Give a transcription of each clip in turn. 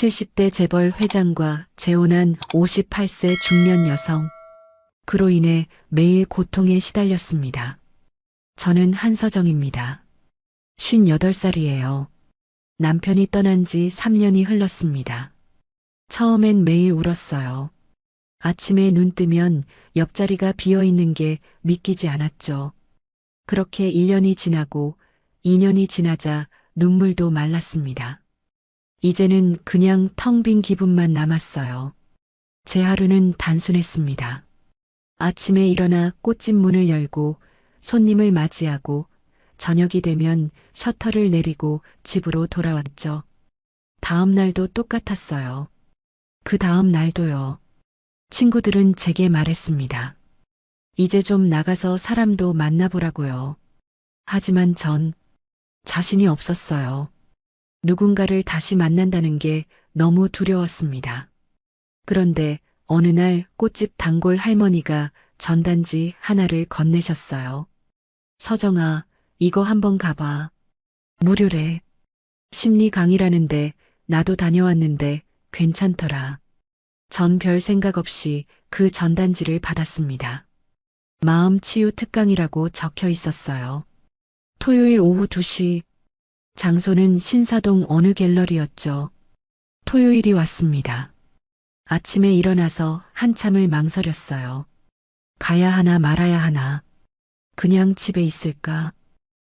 70대 재벌 회장과 재혼한 58세 중년 여성. 그로 인해 매일 고통에 시달렸습니다. 저는 한서정입니다. 58살이에요. 남편이 떠난 지 3년이 흘렀습니다. 처음엔 매일 울었어요. 아침에 눈 뜨면 옆자리가 비어 있는 게 믿기지 않았죠. 그렇게 1년이 지나고 2년이 지나자 눈물도 말랐습니다. 이제는 그냥 텅 빈 기분만 남았어요. 제 하루는 단순했습니다. 아침에 일어나 꽃집 문을 열고 손님을 맞이하고 저녁이 되면 셔터를 내리고 집으로 돌아왔죠. 다음 날도 똑같았어요. 그 다음 날도요. 친구들은 제게 말했습니다. 이제 좀 나가서 사람도 만나보라고요. 하지만 전 자신이 없었어요. 누군가를 다시 만난다는 게 너무 두려웠습니다. 그런데 어느 날 꽃집 단골 할머니가 전단지 하나를 건네셨어요. 서정아, 이거 한번 가봐. 무료래. 심리 강의라는데 나도 다녀왔는데 괜찮더라. 전 별 생각 없이 그 전단지를 받았습니다. 마음 치유 특강이라고 적혀 있었어요. 토요일 오후 2시. 장소는 신사동 어느 갤러리였죠. 토요일이 왔습니다. 아침에 일어나서 한참을 망설였어요. 가야 하나 말아야 하나. 그냥 집에 있을까?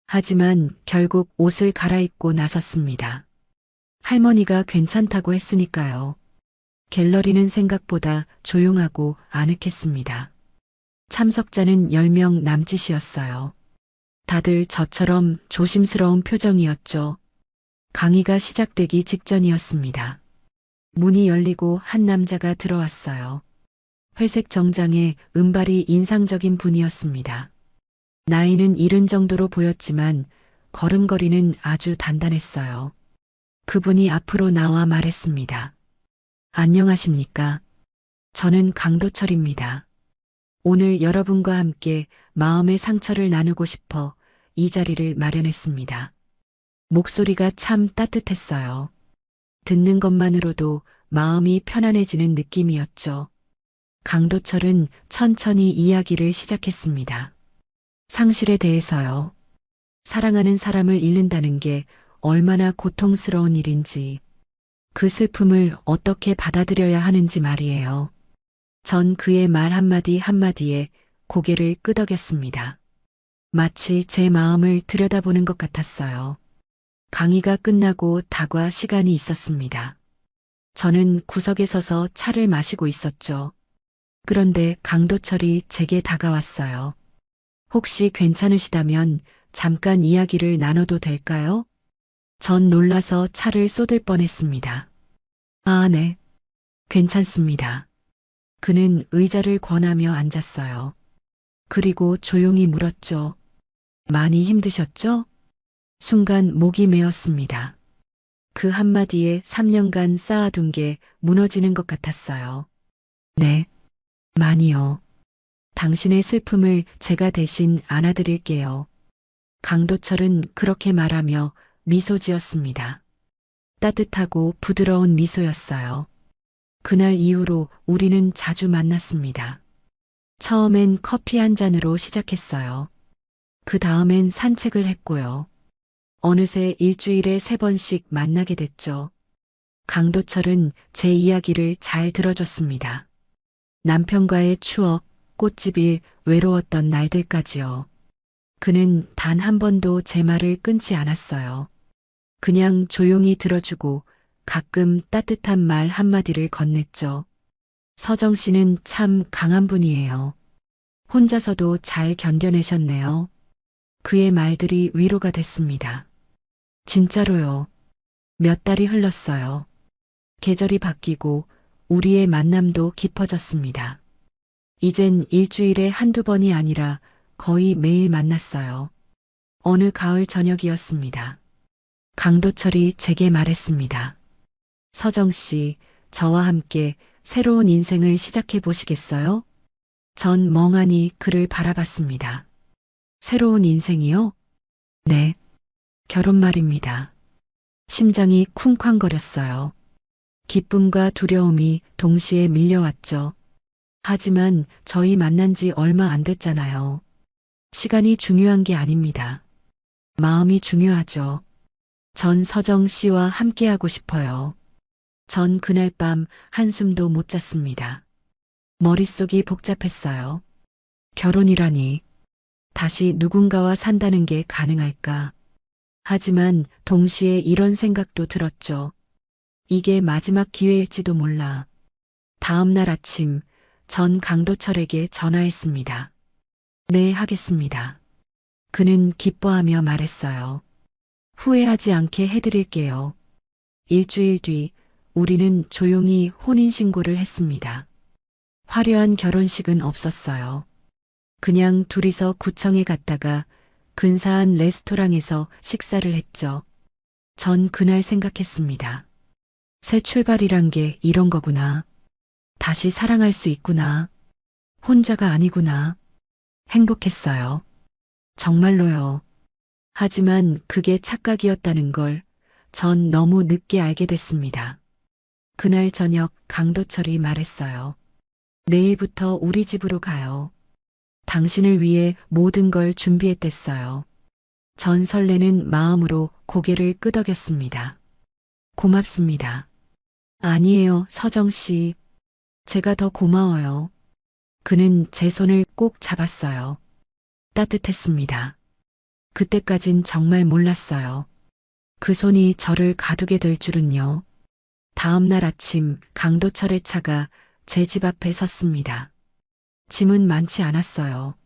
하지만 결국 옷을 갈아입고 나섰습니다. 할머니가 괜찮다고 했으니까요. 갤러리는 생각보다 조용하고 아늑했습니다. 참석자는 10명 남짓이었어요. 다들 저처럼 조심스러운 표정이었죠. 강의가 시작되기 직전이었습니다. 문이 열리고 한 남자가 들어왔어요. 회색 정장에 은발이 인상적인 분이었습니다. 나이는 70 정도로 보였지만 걸음걸이는 아주 단단했어요. 그분이 앞으로 나와 말했습니다. 안녕하십니까? 저는 강도철입니다. 오늘 여러분과 함께 마음의 상처를 나누고 싶어 이 자리를 마련했습니다. 목소리가 참 따뜻했어요. 듣는 것만으로도 마음이 편안해지는 느낌이었죠. 강도철은 천천히 이야기를 시작했습니다. 상실에 대해서요. 사랑하는 사람을 잃는다는 게 얼마나 고통스러운 일인지, 그 슬픔을 어떻게 받아들여야 하는지 말이에요. 전 그의 말 한마디 한마디에 고개를 끄덕였습니다. 마치 제 마음을 들여다보는 것 같았어요. 강의가 끝나고 다과 시간이 있었습니다. 저는 구석에 서서 차를 마시고 있었죠. 그런데 강도철이 제게 다가왔어요. 혹시 괜찮으시다면 잠깐 이야기를 나눠도 될까요? 전 놀라서 차를 쏟을 뻔했습니다. 아, 네. 괜찮습니다. 그는 의자를 권하며 앉았어요. 그리고 조용히 물었죠. 많이 힘드셨죠? 순간 목이 메었습니다. 그 한마디에 3년간 쌓아둔 게 무너지는 것 같았어요. 네, 많이요. 당신의 슬픔을 제가 대신 안아드릴게요. 강도철은 그렇게 말하며 미소 지었습니다. 따뜻하고 부드러운 미소였어요. 그날 이후로 우리는 자주 만났습니다. 처음엔 커피 한 잔으로 시작했어요. 그 다음엔 산책을 했고요. 어느새 일주일에 3번씩 만나게 됐죠. 강도철은 제 이야기를 잘 들어줬습니다. 남편과의 추억, 꽃집일, 외로웠던 날들까지요. 그는 단 한 번도 제 말을 끊지 않았어요. 그냥 조용히 들어주고 가끔 따뜻한 말 한마디를 건넸죠. 서정 씨는 참 강한 분이에요. 혼자서도 잘 견뎌내셨네요. 그의 말들이 위로가 됐습니다. 진짜로요. 몇 달이 흘렀어요. 계절이 바뀌고 우리의 만남도 깊어졌습니다. 이젠 일주일에 한두 번이 아니라 거의 매일 만났어요. 어느 가을 저녁이었습니다. 강도철이 제게 말했습니다. 서정 씨, 저와 함께 새로운 인생을 시작해 보시겠어요? 전 멍하니 그를 바라봤습니다. 새로운 인생이요? 네. 결혼 말입니다. 심장이 쿵쾅거렸어요. 기쁨과 두려움이 동시에 밀려왔죠. 하지만 저희 만난 지 얼마 안 됐잖아요. 시간이 중요한 게 아닙니다. 마음이 중요하죠. 전 서정 씨와 함께하고 싶어요. 전 그날 밤 한숨도 못 잤습니다. 머릿속이 복잡했어요. 결혼이라니. 다시 누군가와 산다는 게 가능할까? 하지만 동시에 이런 생각도 들었죠. 이게 마지막 기회일지도 몰라. 다음 날 아침, 전 강도철에게 전화했습니다. 네, 하겠습니다. 그는 기뻐하며 말했어요. 후회하지 않게 해드릴게요. 일주일 뒤, 우리는 조용히 혼인신고를 했습니다. 화려한 결혼식은 없었어요. 그냥 둘이서 구청에 갔다가 근사한 레스토랑에서 식사를 했죠. 전 그날 생각했습니다. 새 출발이란 게 이런 거구나. 다시 사랑할 수 있구나. 혼자가 아니구나. 행복했어요. 정말로요. 하지만 그게 착각이었다는 걸 전 너무 늦게 알게 됐습니다. 그날 저녁 강도철이 말했어요. 내일부터 우리 집으로 가요. 당신을 위해 모든 걸 준비했댔어요. 전 설레는 마음으로 고개를 끄덕였습니다. 고맙습니다. 아니에요, 서정 씨. 제가 더 고마워요. 그는 제 손을 꼭 잡았어요. 따뜻했습니다. 그때까진 정말 몰랐어요. 그 손이 저를 가두게 될 줄은요. 다음 날 아침 강도철의 차가 제 집 앞에 섰습니다. 짐은 많지 않았어요.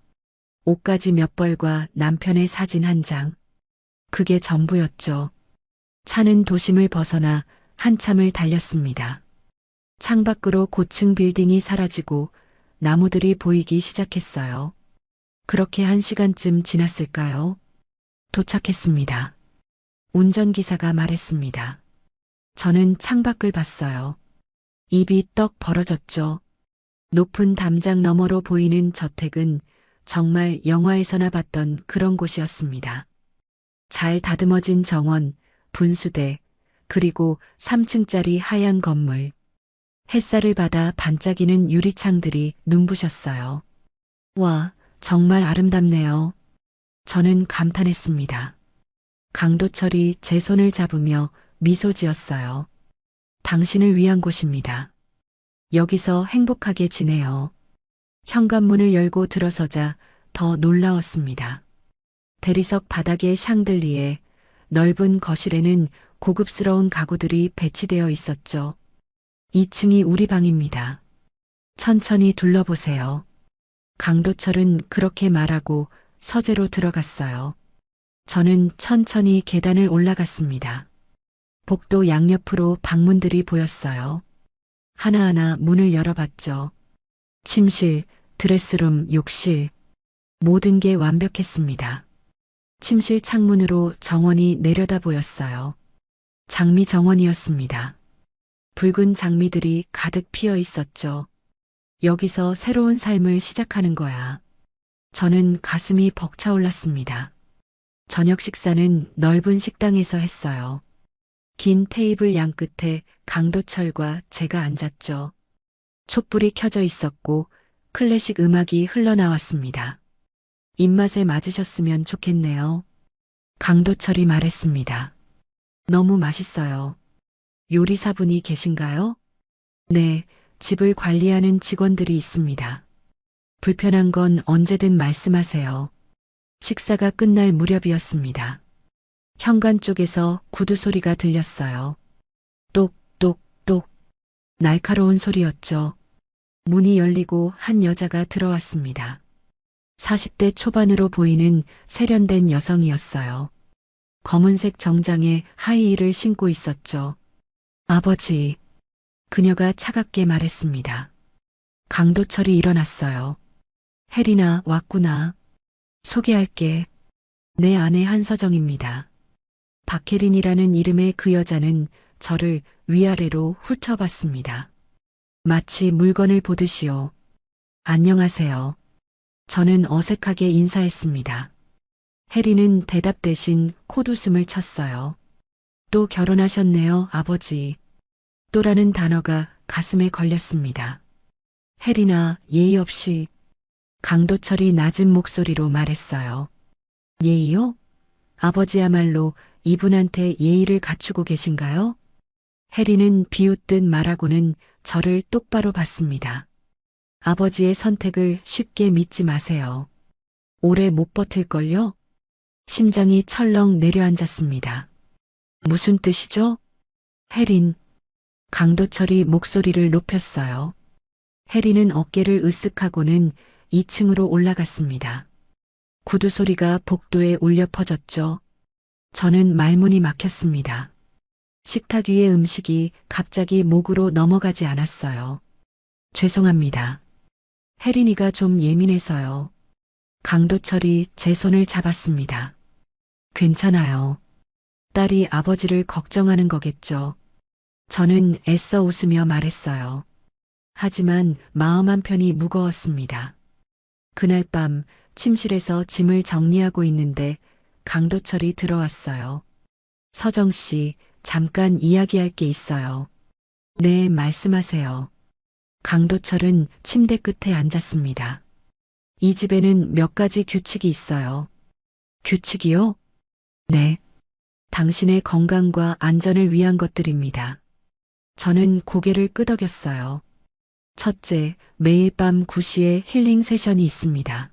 옷가지 몇 벌과 남편의 사진 한 장. 그게 전부였죠. 차는 도심을 벗어나 한참을 달렸습니다. 창밖으로 고층 빌딩이 사라지고 나무들이 보이기 시작했어요. 그렇게 1시간쯤 지났을까요? 도착했습니다. 운전기사가 말했습니다. 저는 창밖을 봤어요. 입이 떡 벌어졌죠. 높은 담장 너머로 보이는 저택은 정말 영화에서나 봤던 그런 곳이었습니다. 잘 다듬어진 정원, 분수대, 그리고 3층짜리 하얀 건물. 햇살을 받아 반짝이는 유리창들이 눈부셨어요. 와, 정말 아름답네요. 저는 감탄했습니다. 강도철이 제 손을 잡으며 미소 지었어요. 당신을 위한 곳입니다. 여기서 행복하게 지내요. 현관문을 열고 들어서자 더 놀라웠습니다. 대리석 바닥의 샹들리에 넓은 거실에는 고급스러운 가구들이 배치되어 있었죠. 2층이 우리 방입니다. 천천히 둘러보세요. 강도철은 그렇게 말하고 서재로 들어갔어요. 저는 천천히 계단을 올라갔습니다. 복도 양옆으로 방문들이 보였어요. 하나하나 문을 열어봤죠. 침실, 드레스룸, 욕실. 모든 게 완벽했습니다. 침실 창문으로 정원이 내려다 보였어요. 장미 정원이었습니다. 붉은 장미들이 가득 피어 있었죠. 여기서 새로운 삶을 시작하는 거야. 저는 가슴이 벅차올랐습니다. 저녁 식사는 넓은 식당에서 했어요. 긴 테이블 양끝에 강도철과 제가 앉았죠. 촛불이 켜져 있었고 클래식 음악이 흘러나왔습니다. 입맛에 맞으셨으면 좋겠네요. 강도철이 말했습니다. 너무 맛있어요. 요리사분이 계신가요? 네, 집을 관리하는 직원들이 있습니다. 불편한 건 언제든 말씀하세요. 식사가 끝날 무렵이었습니다. 현관 쪽에서 구두 소리가 들렸어요. 똑똑똑. 날카로운 소리였죠. 문이 열리고 한 여자가 들어왔습니다. 40대 초반으로 보이는 세련된 여성이었어요. 검은색 정장에 하이힐을 신고 있었죠. 아버지. 그녀가 차갑게 말했습니다. 강도철이 일어났어요. 혜리나 왔구나. 소개할게. 내 아내 한서정입니다. 박혜린이라는 이름의 그 여자는 저를 위아래로 훑어봤습니다. 마치 물건을 보듯이요. 안녕하세요. 저는 어색하게 인사했습니다. 혜리는 대답 대신 콧웃음을 쳤어요. 또 결혼하셨네요, 아버지. 또라는 단어가 가슴에 걸렸습니다. 혜린아, 예의 없이. 강도철이 낮은 목소리로 말했어요. 예의요? 아버지야말로 이분한테 예의를 갖추고 계신가요? 혜린은 비웃듯 말하고는 저를 똑바로 봤습니다. 아버지의 선택을 쉽게 믿지 마세요. 오래 못 버틸걸요? 심장이 철렁 내려앉았습니다. 무슨 뜻이죠? 혜린. 강도철이 목소리를 높였어요. 혜린은 어깨를 으쓱하고는 2층으로 올라갔습니다. 구두 소리가 복도에 울려 퍼졌죠. 저는 말문이 막혔습니다. 식탁 위의 음식이 갑자기 목으로 넘어가지 않았어요. 죄송합니다. 혜린이가 좀 예민해서요. 강도철이 제 손을 잡았습니다. 괜찮아요. 딸이 아버지를 걱정하는 거겠죠. 저는 애써 웃으며 말했어요. 하지만 마음 한편이 무거웠습니다. 그날 밤 침실에서 짐을 정리하고 있는데 강도철이 들어왔어요. 서정 씨, 잠깐 이야기할 게 있어요. 네, 말씀하세요. 강도철은 침대 끝에 앉았습니다. 이 집에는 몇 가지 규칙이 있어요. 규칙이요? 네. 당신의 건강과 안전을 위한 것들입니다. 저는 고개를 끄덕였어요. 첫째, 매일 밤 9시에 힐링 세션이 있습니다.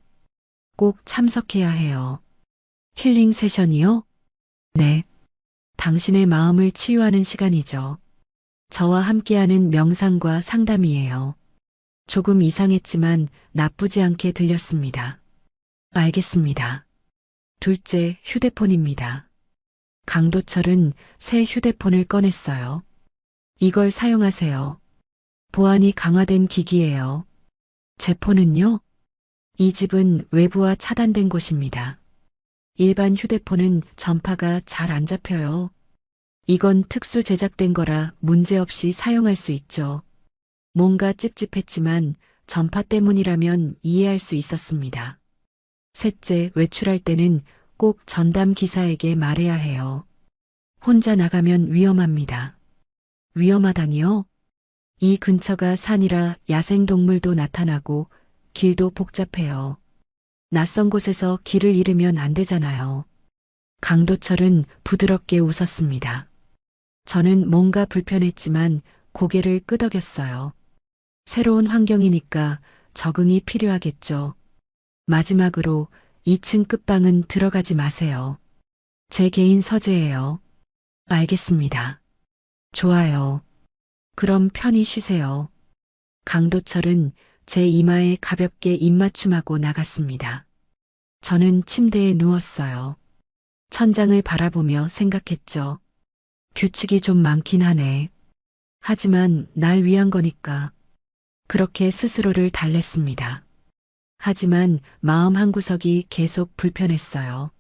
꼭 참석해야 해요. 힐링 세션이요? 네. 당신의 마음을 치유하는 시간이죠. 저와 함께하는 명상과 상담이에요. 조금 이상했지만 나쁘지 않게 들렸습니다. 알겠습니다. 둘째, 휴대폰입니다. 강도철은 새 휴대폰을 꺼냈어요. 이걸 사용하세요. 보안이 강화된 기기예요. 제 폰은요? 이 집은 외부와 차단된 곳입니다. 일반 휴대폰은 전파가 잘 안 잡혀요. 이건 특수 제작된 거라 문제없이 사용할 수 있죠. 뭔가 찝찝했지만 전파 때문이라면 이해할 수 있었습니다. 셋째, 외출할 때는 꼭 전담 기사에게 말해야 해요. 혼자 나가면 위험합니다. 위험하다니요? 이 근처가 산이라 야생동물도 나타나고 길도 복잡해요. 낯선 곳에서 길을 잃으면 안 되잖아요. 강도철은 부드럽게 웃었습니다. 저는 뭔가 불편했지만 고개를 끄덕였어요. 새로운 환경이니까 적응이 필요하겠죠. 마지막으로 2층 끝방은 들어가지 마세요. 제 개인 서재예요. 알겠습니다. 좋아요. 그럼 편히 쉬세요. 강도철은 제 이마에 가볍게 입맞춤하고 나갔습니다. 저는 침대에 누웠어요. 천장을 바라보며 생각했죠. 규칙이 좀 많긴 하네. 하지만 날 위한 거니까. 그렇게 스스로를 달랬습니다. 하지만 마음 한구석이 계속 불편했어요.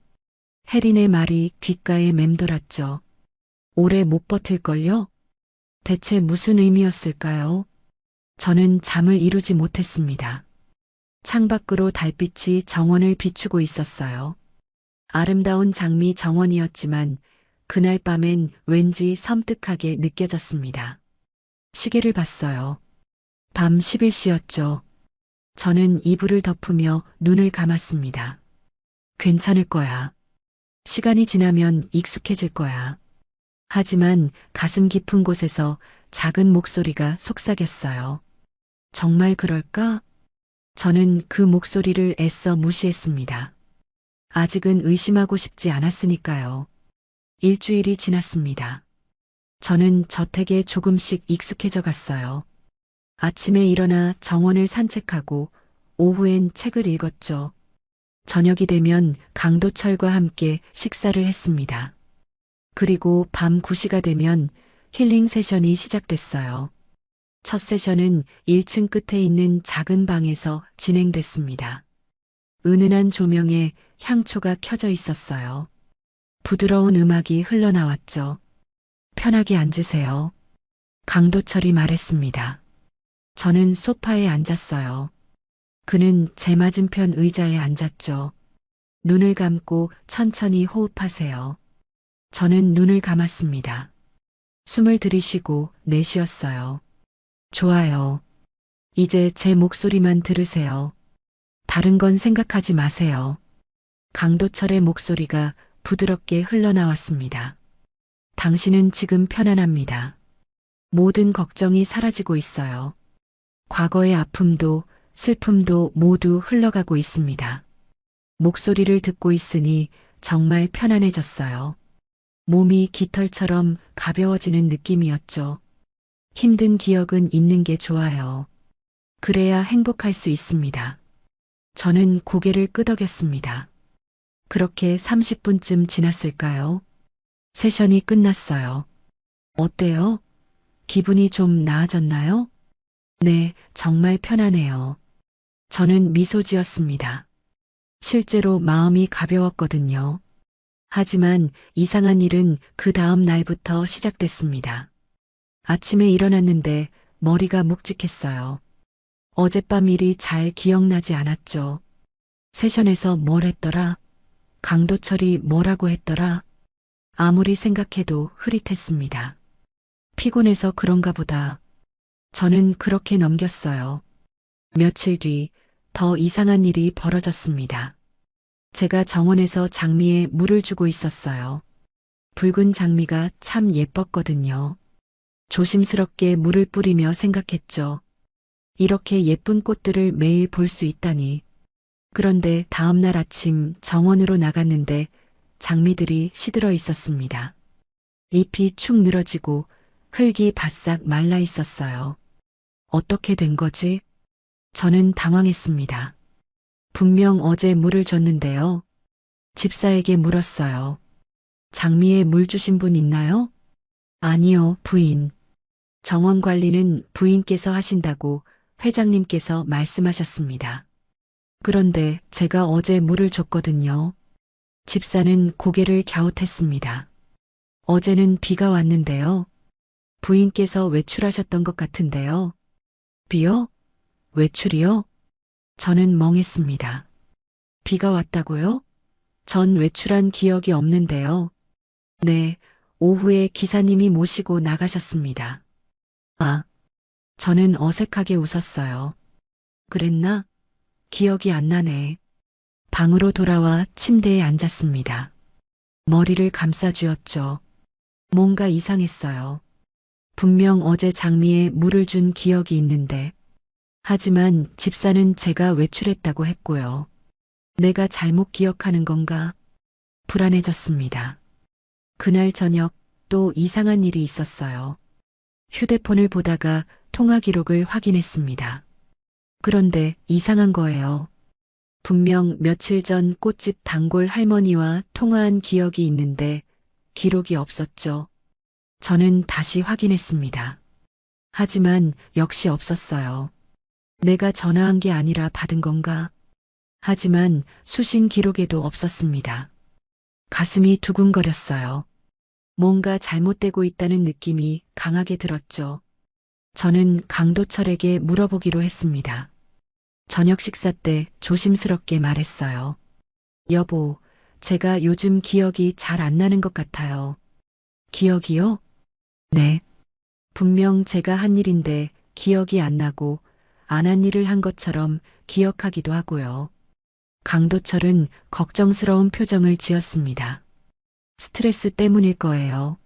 혜린의 말이 귓가에 맴돌았죠. 오래 못 버틸걸요? 대체 무슨 의미였을까요? 저는 잠을 이루지 못했습니다. 창밖으로 달빛이 정원을 비추고 있었어요. 아름다운 장미 정원이었지만 그날 밤엔 왠지 섬뜩하게 느껴졌습니다. 시계를 봤어요. 밤 11시였죠. 저는 이불을 덮으며 눈을 감았습니다. 괜찮을 거야. 시간이 지나면 익숙해질 거야. 하지만 가슴 깊은 곳에서 작은 목소리가 속삭였어요. 정말 그럴까? 저는 그 목소리를 애써 무시했습니다. 아직은 의심하고 싶지 않았으니까요. 일주일이 지났습니다. 저는 저택에 조금씩 익숙해져 갔어요. 아침에 일어나 정원을 산책하고 오후엔 책을 읽었죠. 저녁이 되면 강도철과 함께 식사를 했습니다. 그리고 밤 9시가 되면 힐링 세션이 시작됐어요. 첫 세션은 1층 끝에 있는 작은 방에서 진행됐습니다. 은은한 조명에 향초가 켜져 있었어요. 부드러운 음악이 흘러나왔죠. 편하게 앉으세요. 강도철이 말했습니다. 저는 소파에 앉았어요. 그는 제 맞은편 의자에 앉았죠. 눈을 감고 천천히 호흡하세요. 저는 눈을 감았습니다. 숨을 들이쉬고 내쉬었어요. 좋아요. 이제 제 목소리만 들으세요. 다른 건 생각하지 마세요. 강도철의 목소리가 부드럽게 흘러나왔습니다. 당신은 지금 편안합니다. 모든 걱정이 사라지고 있어요. 과거의 아픔도 슬픔도 모두 흘러가고 있습니다. 목소리를 듣고 있으니 정말 편안해졌어요. 몸이 깃털처럼 가벼워지는 느낌이었죠. 힘든 기억은 잊는 게 좋아요. 그래야 행복할 수 있습니다. 저는 고개를 끄덕였습니다. 그렇게 30분쯤 지났을까요? 세션이 끝났어요. 어때요? 기분이 좀 나아졌나요? 네, 정말 편하네요. 저는 미소 지었습니다. 실제로 마음이 가벼웠거든요. 하지만 이상한 일은 그 다음 날부터 시작됐습니다. 아침에 일어났는데 머리가 묵직했어요. 어젯밤 일이 잘 기억나지 않았죠. 세션에서 뭘 했더라? 강도철이 뭐라고 했더라? 아무리 생각해도 흐릿했습니다. 피곤해서 그런가 보다. 저는 그렇게 넘겼어요. 며칠 뒤 더 이상한 일이 벌어졌습니다. 제가 정원에서 장미에 물을 주고 있었어요. 붉은 장미가 참 예뻤거든요. 조심스럽게 물을 뿌리며 생각했죠. 이렇게 예쁜 꽃들을 매일 볼 수 있다니. 그런데 다음날 아침 정원으로 나갔는데 장미들이 시들어 있었습니다. 잎이 축 늘어지고 흙이 바싹 말라 있었어요. 어떻게 된 거지? 저는 당황했습니다. 분명 어제 물을 줬는데요. 집사에게 물었어요. 장미에 물 주신 분 있나요? 아니요, 부인. 정원 관리는 부인께서 하신다고 회장님께서 말씀하셨습니다. 그런데 제가 어제 물을 줬거든요. 집사는 고개를 갸웃했습니다. 어제는 비가 왔는데요. 부인께서 외출하셨던 것 같은데요. 비요? 외출이요? 저는 멍했습니다. 비가 왔다고요? 전 외출한 기억이 없는데요. 네, 오후에 기사님이 모시고 나가셨습니다. 아, 저는 어색하게 웃었어요. 그랬나? 기억이 안 나네. 방으로 돌아와 침대에 앉았습니다. 머리를 감싸쥐었죠. 뭔가 이상했어요. 분명 어제 장미에 물을 준 기억이 있는데, 하지만 집사는 제가 외출했다고 했고요. 내가 잘못 기억하는 건가? 불안해졌습니다. 그날 저녁 또 이상한 일이 있었어요. 휴대폰을 보다가 통화 기록을 확인했습니다. 그런데 이상한 거예요. 분명 며칠 전 꽃집 단골 할머니와 통화한 기억이 있는데 기록이 없었죠. 저는 다시 확인했습니다. 하지만 역시 없었어요. 내가 전화한 게 아니라 받은 건가? 하지만 수신 기록에도 없었습니다. 가슴이 두근거렸어요. 뭔가 잘못되고 있다는 느낌이 강하게 들었죠. 저는 강도철에게 물어보기로 했습니다. 저녁 식사 때 조심스럽게 말했어요. 여보, 제가 요즘 기억이 잘 안 나는 것 같아요. 기억이요? 네. 분명 제가 한 일인데 기억이 안 나고 안 한 일을 한 것처럼 기억하기도 하고요. 강도철은 걱정스러운 표정을 지었습니다. 스트레스 때문일 거예요.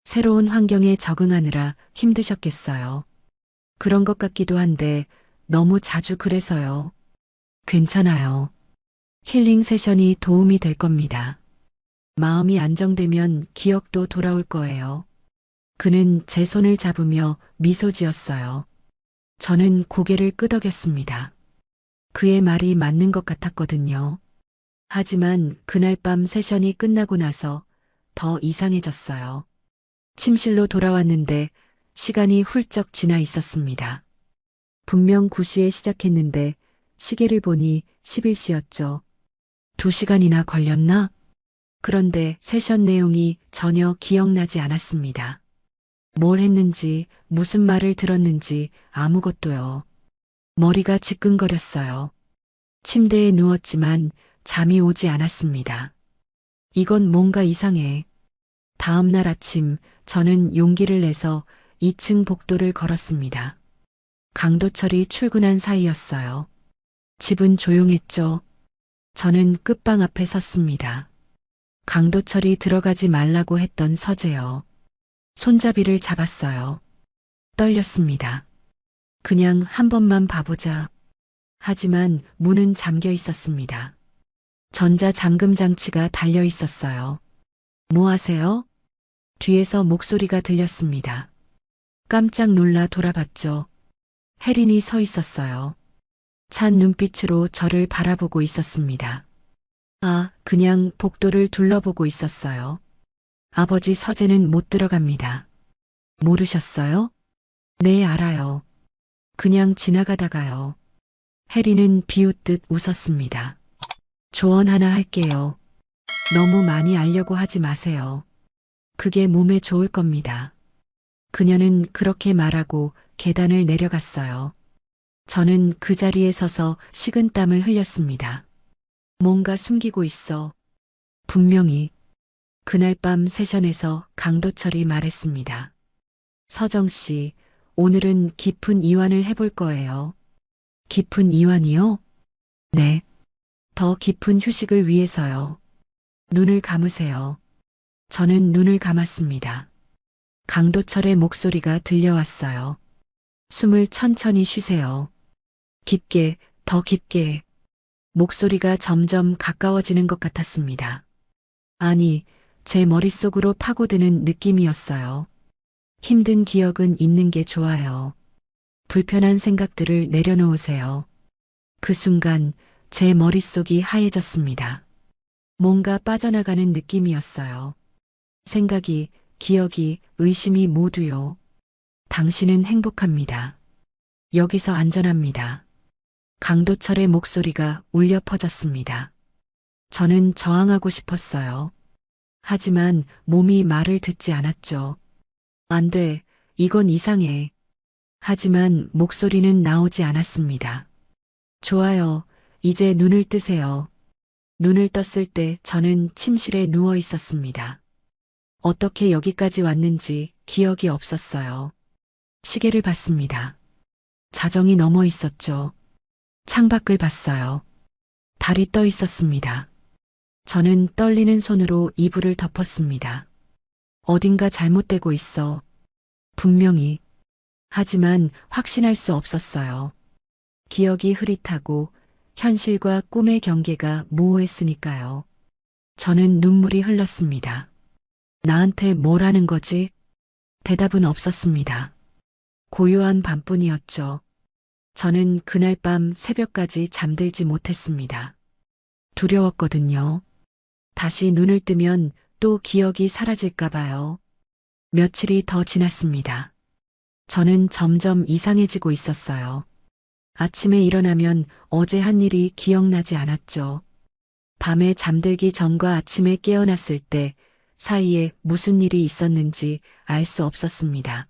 새로운 환경에 적응하느라 힘드셨겠어요. 그런 것 같기도 한데 너무 자주 그래서요. 괜찮아요. 힐링 세션이 도움이 될 겁니다. 마음이 안정되면 기억도 돌아올 거예요. 그는 제 손을 잡으며 미소 지었어요. 저는 고개를 끄덕였습니다. 그의 말이 맞는 것 같았거든요. 하지만 그날 밤 세션이 끝나고 나서 더 이상해졌어요. 침실로 돌아왔는데 시간이 훌쩍 지나 있었습니다. 분명 9시에 시작했는데 시계를 보니 11시였죠. 2시간이나 걸렸나? 그런데 세션 내용이 전혀 기억나지 않았습니다. 뭘 했는지, 무슨 말을 들었는지 아무것도요. 머리가 지끈거렸어요. 침대에 누웠지만 잠이 오지 않았습니다. 이건 뭔가 이상해. 다음 날 아침 저는 용기를 내서 2층 복도를 걸었습니다. 강도철이 출근한 사이였어요. 집은 조용했죠. 저는 끝방 앞에 섰습니다. 강도철이 들어가지 말라고 했던 서재요. 손잡이를 잡았어요. 떨렸습니다. 그냥 한 번만 봐보자. 하지만 문은 잠겨 있었습니다. 전자 잠금 장치가 달려 있었어요. 뭐 하세요? 뒤에서 목소리가 들렸습니다. 깜짝 놀라 돌아봤죠. 혜린이 서 있었어요. 찬 눈빛으로 저를 바라보고 있었습니다. 그냥 복도를 둘러보고 있었어요. 아버지 서재는 못 들어갑니다. 모르셨어요? 네, 알아요. 그냥 지나가다가요. 혜리는 비웃듯 웃었습니다. 조언 하나 할게요. 너무 많이 알려고 하지 마세요. 그게 몸에 좋을 겁니다. 그녀는 그렇게 말하고 계단을 내려갔어요. 저는 그 자리에 서서 식은땀을 흘렸습니다. 뭔가 숨기고 있어. 분명히. 그날 밤 세션에서 강도철이 말했습니다. 서정 씨, 오늘은 깊은 이완을 해볼 거예요. 깊은 이완이요? 네. 더 깊은 휴식을 위해서요. 눈을 감으세요. 저는 눈을 감았습니다. 강도철의 목소리가 들려왔어요. 숨을 천천히 쉬세요. 깊게, 더 깊게. 목소리가 점점 가까워지는 것 같았습니다. 아니, 제 머릿속으로 파고드는 느낌이었어요. 힘든 기억은 있는 게 좋아요. 불편한 생각들을 내려놓으세요. 그 순간 제 머릿속이 하얘졌습니다. 뭔가 빠져나가는 느낌이었어요. 생각이, 기억이, 의심이 모두요. 당신은 행복합니다. 여기서 안전합니다. 강도철의 목소리가 울려 퍼졌습니다. 저는 저항하고 싶었어요. 하지만 몸이 말을 듣지 않았죠. 안 돼, 이건 이상해. 하지만 목소리는 나오지 않았습니다. 좋아요, 이제 눈을 뜨세요. 눈을 떴을 때 저는 침실에 누워 있었습니다. 어떻게 여기까지 왔는지 기억이 없었어요. 시계를 봤습니다. 자정이 넘어 있었죠. 창밖을 봤어요. 달이 떠 있었습니다. 저는 떨리는 손으로 이불을 덮었습니다. 어딘가 잘못되고 있어. 분명히. 하지만 확신할 수 없었어요. 기억이 흐릿하고 현실과 꿈의 경계가 모호했으니까요. 저는 눈물이 흘렀습니다. 나한테 뭘 하는 거지? 대답은 없었습니다. 고요한 밤뿐이었죠. 저는 그날 밤 새벽까지 잠들지 못했습니다. 두려웠거든요. 다시 눈을 뜨면 또 기억이 사라질까 봐요. 며칠이 더 지났습니다. 저는 점점 이상해지고 있었어요. 아침에 일어나면 어제 한 일이 기억나지 않았죠. 밤에 잠들기 전과 아침에 깨어났을 때 사이에 무슨 일이 있었는지 알 수 없었습니다.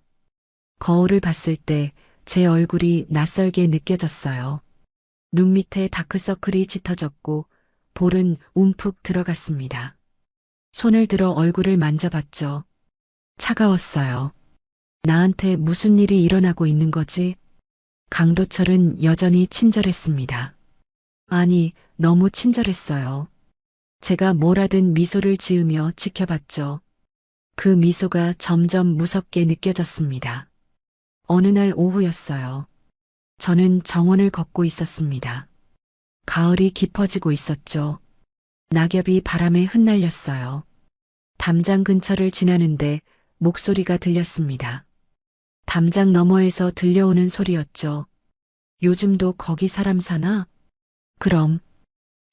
거울을 봤을 때 제 얼굴이 낯설게 느껴졌어요. 눈 밑에 다크서클이 짙어졌고 볼은 움푹 들어갔습니다. 손을 들어 얼굴을 만져봤죠. 차가웠어요. 나한테 무슨 일이 일어나고 있는 거지? 강도철은 여전히 친절했습니다. 아니, 너무 친절했어요. 제가 뭘 하든 미소를 지으며 지켜봤죠. 그 미소가 점점 무섭게 느껴졌습니다. 어느 날 오후였어요. 저는 정원을 걷고 있었습니다. 가을이 깊어지고 있었죠. 낙엽이 바람에 흩날렸어요. 담장 근처를 지나는데 목소리가 들렸습니다. 담장 너머에서 들려오는 소리였죠. 요즘도 거기 사람 사나? 그럼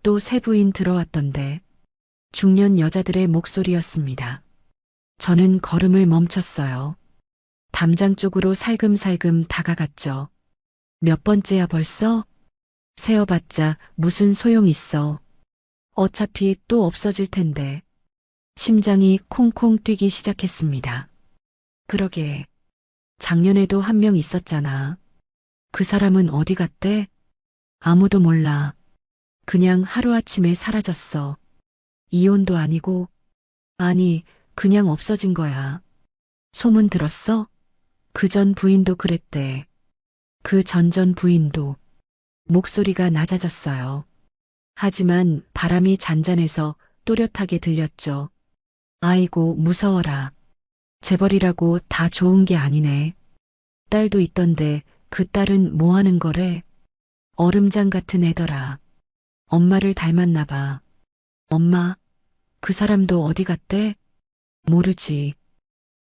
또 새 부인 들어왔던데. 중년 여자들의 목소리였습니다. 저는 걸음을 멈췄어요. 담장 쪽으로 살금살금 다가갔죠. 몇 번째야 벌써? 세어봤자 무슨 소용 있어. 어차피 또 없어질 텐데. 심장이 콩콩 뛰기 시작했습니다. 그러게. 작년에도 한 명 있었잖아. 그 사람은 어디 갔대? 아무도 몰라. 그냥 하루아침에 사라졌어. 이혼도 아니고, 아니, 그냥 없어진 거야. 소문 들었어? 그 전 부인도 그랬대. 그 전전 부인도. 목소리가 낮아졌어요. 하지만 바람이 잔잔해서 또렷하게 들렸죠. 아이고, 무서워라. 재벌이라고 다 좋은 게 아니네. 딸도 있던데 그 딸은 뭐 하는 거래? 얼음장 같은 애더라. 엄마를 닮았나 봐. 엄마, 그 사람도 어디 갔대? 모르지.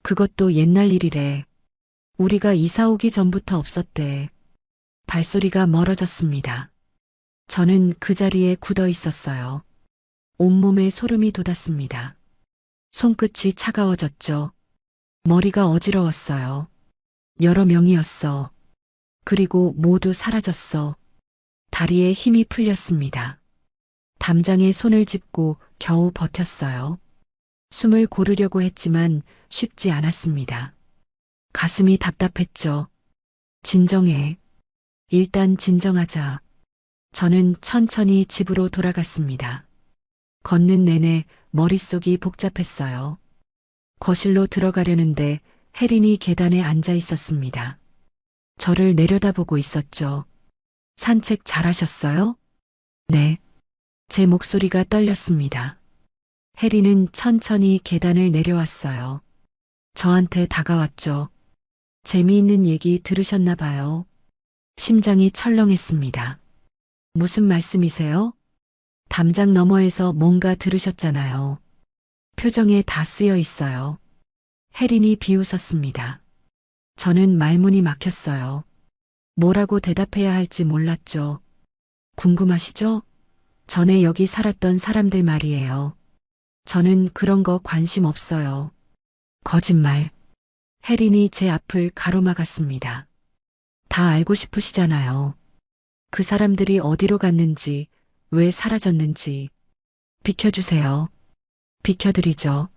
그것도 옛날 일이래. 우리가 이사 오기 전부터 없었대. 발소리가 멀어졌습니다. 저는 그 자리에 굳어 있었어요. 온몸에 소름이 돋았습니다. 손끝이 차가워졌죠. 머리가 어지러웠어요. 여러 명이었어. 그리고 모두 사라졌어. 다리에 힘이 풀렸습니다. 담장에 손을 짚고 겨우 버텼어요. 숨을 고르려고 했지만 쉽지 않았습니다. 가슴이 답답했죠. 진정해. 일단 진정하자. 저는 천천히 집으로 돌아갔습니다. 걷는 내내 머릿속이 복잡했어요. 거실로 들어가려는데 혜린이 계단에 앉아 있었습니다. 저를 내려다보고 있었죠. 산책 잘하셨어요? 네. 제 목소리가 떨렸습니다. 혜린은 천천히 계단을 내려왔어요. 저한테 다가왔죠. 재미있는 얘기 들으셨나 봐요. 심장이 철렁했습니다. 무슨 말씀이세요? 담장 너머에서 뭔가 들으셨잖아요. 표정에 다 쓰여 있어요. 혜린이 비웃었습니다. 저는 말문이 막혔어요. 뭐라고 대답해야 할지 몰랐죠. 궁금하시죠? 전에 여기 살았던 사람들 말이에요. 저는 그런 거 관심 없어요. 거짓말. 혜린이 제 앞을 가로막았습니다. 다 알고 싶으시잖아요. 그 사람들이 어디로 갔는지, 왜 사라졌는지. 비켜주세요. 비켜드리죠.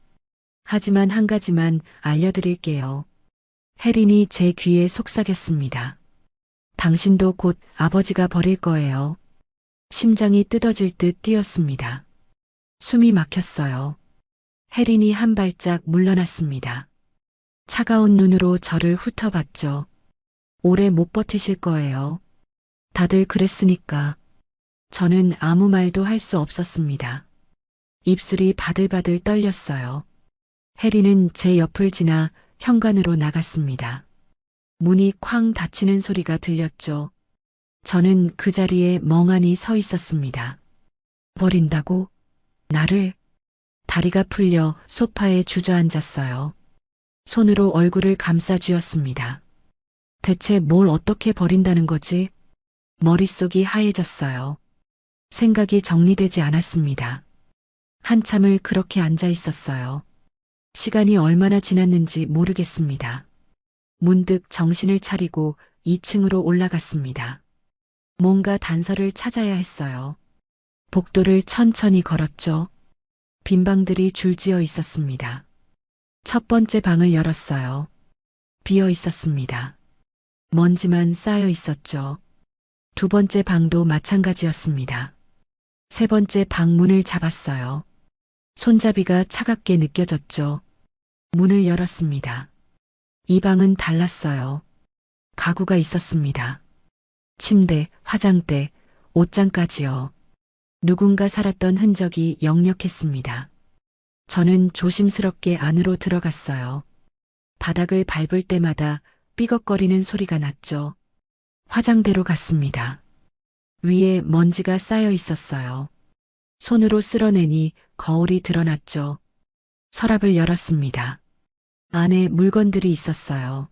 하지만 한 가지만 알려드릴게요. 혜린이 제 귀에 속삭였습니다. 당신도 곧 아버지가 버릴 거예요. 심장이 뜯어질 듯 뛰었습니다. 숨이 막혔어요. 혜린이 한 발짝 물러났습니다. 차가운 눈으로 저를 훑어봤죠. 오래 못 버티실 거예요. 다들 그랬으니까. 저는 아무 말도 할 수 없었습니다. 입술이 바들바들 떨렸어요. 혜리는 제 옆을 지나 현관으로 나갔습니다. 문이 쾅 닫히는 소리가 들렸죠. 저는 그 자리에 멍하니 서 있었습니다. 버린다고? 나를? 다리가 풀려 소파에 주저앉았어요. 손으로 얼굴을 감싸 쥐었습니다. 대체 뭘 어떻게 버린다는 거지? 머릿속이 하얘졌어요. 생각이 정리되지 않았습니다. 한참을 그렇게 앉아 있었어요. 시간이 얼마나 지났는지 모르겠습니다. 문득 정신을 차리고 2층으로 올라갔습니다. 뭔가 단서를 찾아야 했어요. 복도를 천천히 걸었죠. 빈 방들이 줄지어 있었습니다. 첫 번째 방을 열었어요. 비어 있었습니다. 먼지만 쌓여 있었죠. 두 번째 방도 마찬가지였습니다. 세 번째 방 문을 잡았어요. 손잡이가 차갑게 느껴졌죠. 문을 열었습니다. 이 방은 달랐어요. 가구가 있었습니다. 침대, 화장대, 옷장까지요. 누군가 살았던 흔적이 역력했습니다. 저는 조심스럽게 안으로 들어갔어요. 바닥을 밟을 때마다 삐걱거리는 소리가 났죠. 화장대로 갔습니다. 위에 먼지가 쌓여 있었어요. 손으로 쓸어내니 거울이 드러났죠. 서랍을 열었습니다. 안에 물건들이 있었어요.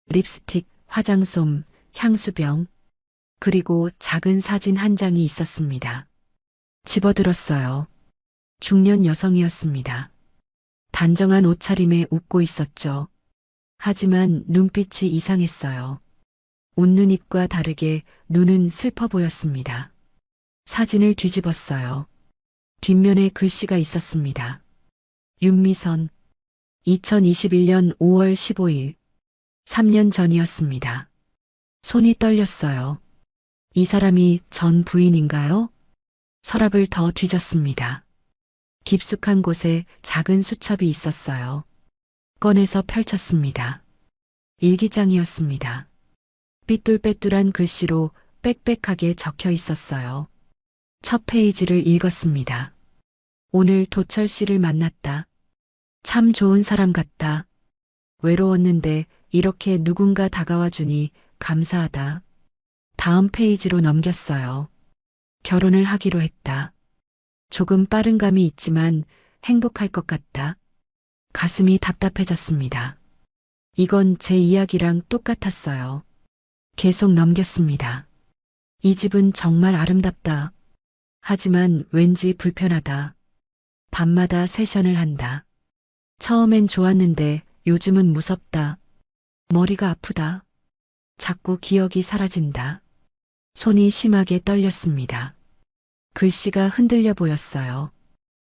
립스틱, 화장솜, 향수병, 그리고 작은 사진 한 장이 있었습니다. 집어들었어요. 중년 여성이었습니다. 단정한 옷차림에 웃고 있었죠. 하지만 눈빛이 이상했어요. 웃는 입과 다르게 눈은 슬퍼 보였습니다. 사진을 뒤집었어요. 뒷면에 글씨가 있었습니다. 윤미선, 2021년 5월 15일, 3년 전이었습니다. 손이 떨렸어요. 이 사람이 전 부인인가요? 서랍을 더 뒤졌습니다. 깊숙한 곳에 작은 수첩이 있었어요. 꺼내서 펼쳤습니다. 일기장이었습니다. 삐뚤빼뚤한 글씨로 빽빽하게 적혀 있었어요. 첫 페이지를 읽었습니다. 오늘 도철 씨를 만났다. 참 좋은 사람 같다. 외로웠는데 이렇게 누군가 다가와 주니 감사하다. 다음 페이지로 넘겼어요. 결혼을 하기로 했다. 조금 빠른 감이 있지만 행복할 것 같다. 가슴이 답답해졌습니다. 이건 제 이야기랑 똑같았어요. 계속 넘겼습니다. 이 집은 정말 아름답다. 하지만 왠지 불편하다. 밤마다 세션을 한다. 처음엔 좋았는데 요즘은 무섭다. 머리가 아프다. 자꾸 기억이 사라진다. 손이 심하게 떨렸습니다. 글씨가 흔들려 보였어요.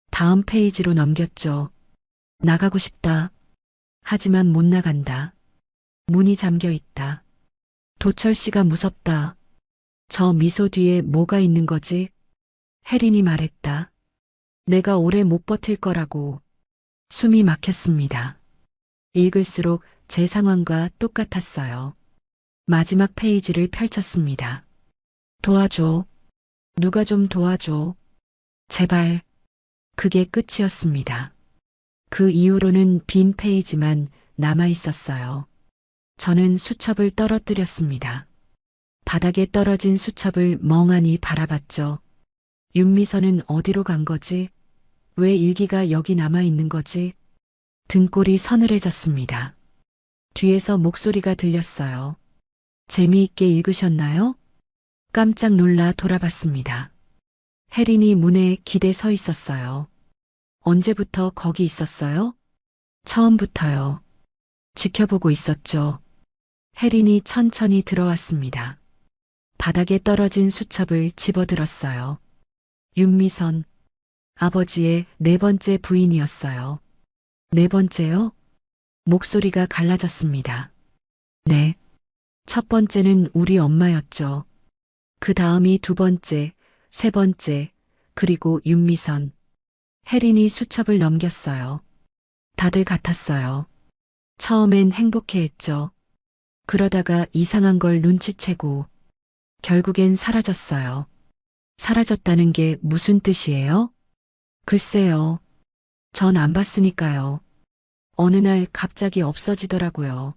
다음 페이지로 넘겼죠. 나가고 싶다. 하지만 못 나간다. 문이 잠겨 있다. 도철 씨가 무섭다. 저 미소 뒤에 뭐가 있는 거지? 혜린이 말했다. 내가 오래 못 버틸 거라고. 숨이 막혔습니다. 읽을수록 제 상황과 똑같았어요. 마지막 페이지를 펼쳤습니다. 도와줘. 누가 좀 도와줘. 제발. 그게 끝이었습니다. 그 이후로는 빈 페이지만 남아 있었어요. 저는 수첩을 떨어뜨렸습니다. 바닥에 떨어진 수첩을 멍하니 바라봤죠. 윤미선은 어디로 간 거지? 왜 일기가 여기 남아 있는 거지? 등골이 서늘해졌습니다. 뒤에서 목소리가 들렸어요. 재미있게 읽으셨나요? 깜짝 놀라 돌아봤습니다. 혜린이 문에 기대 서 있었어요. 언제부터 거기 있었어요? 처음부터요. 지켜보고 있었죠. 혜린이 천천히 들어왔습니다. 바닥에 떨어진 수첩을 집어들었어요. 윤미선, 아버지의 네 번째 부인이었어요. 네 번째요? 목소리가 갈라졌습니다. 네. 첫 번째는 우리 엄마였죠. 그 다음이 두 번째, 세 번째, 그리고 윤미선. 혜린이 수첩을 넘겼어요. 다들 같았어요. 처음엔 행복해했죠. 그러다가 이상한 걸 눈치채고 결국엔 사라졌어요. 사라졌다는 게 무슨 뜻이에요? 글쎄요. 전 안 봤으니까요. 어느 날 갑자기 없어지더라고요.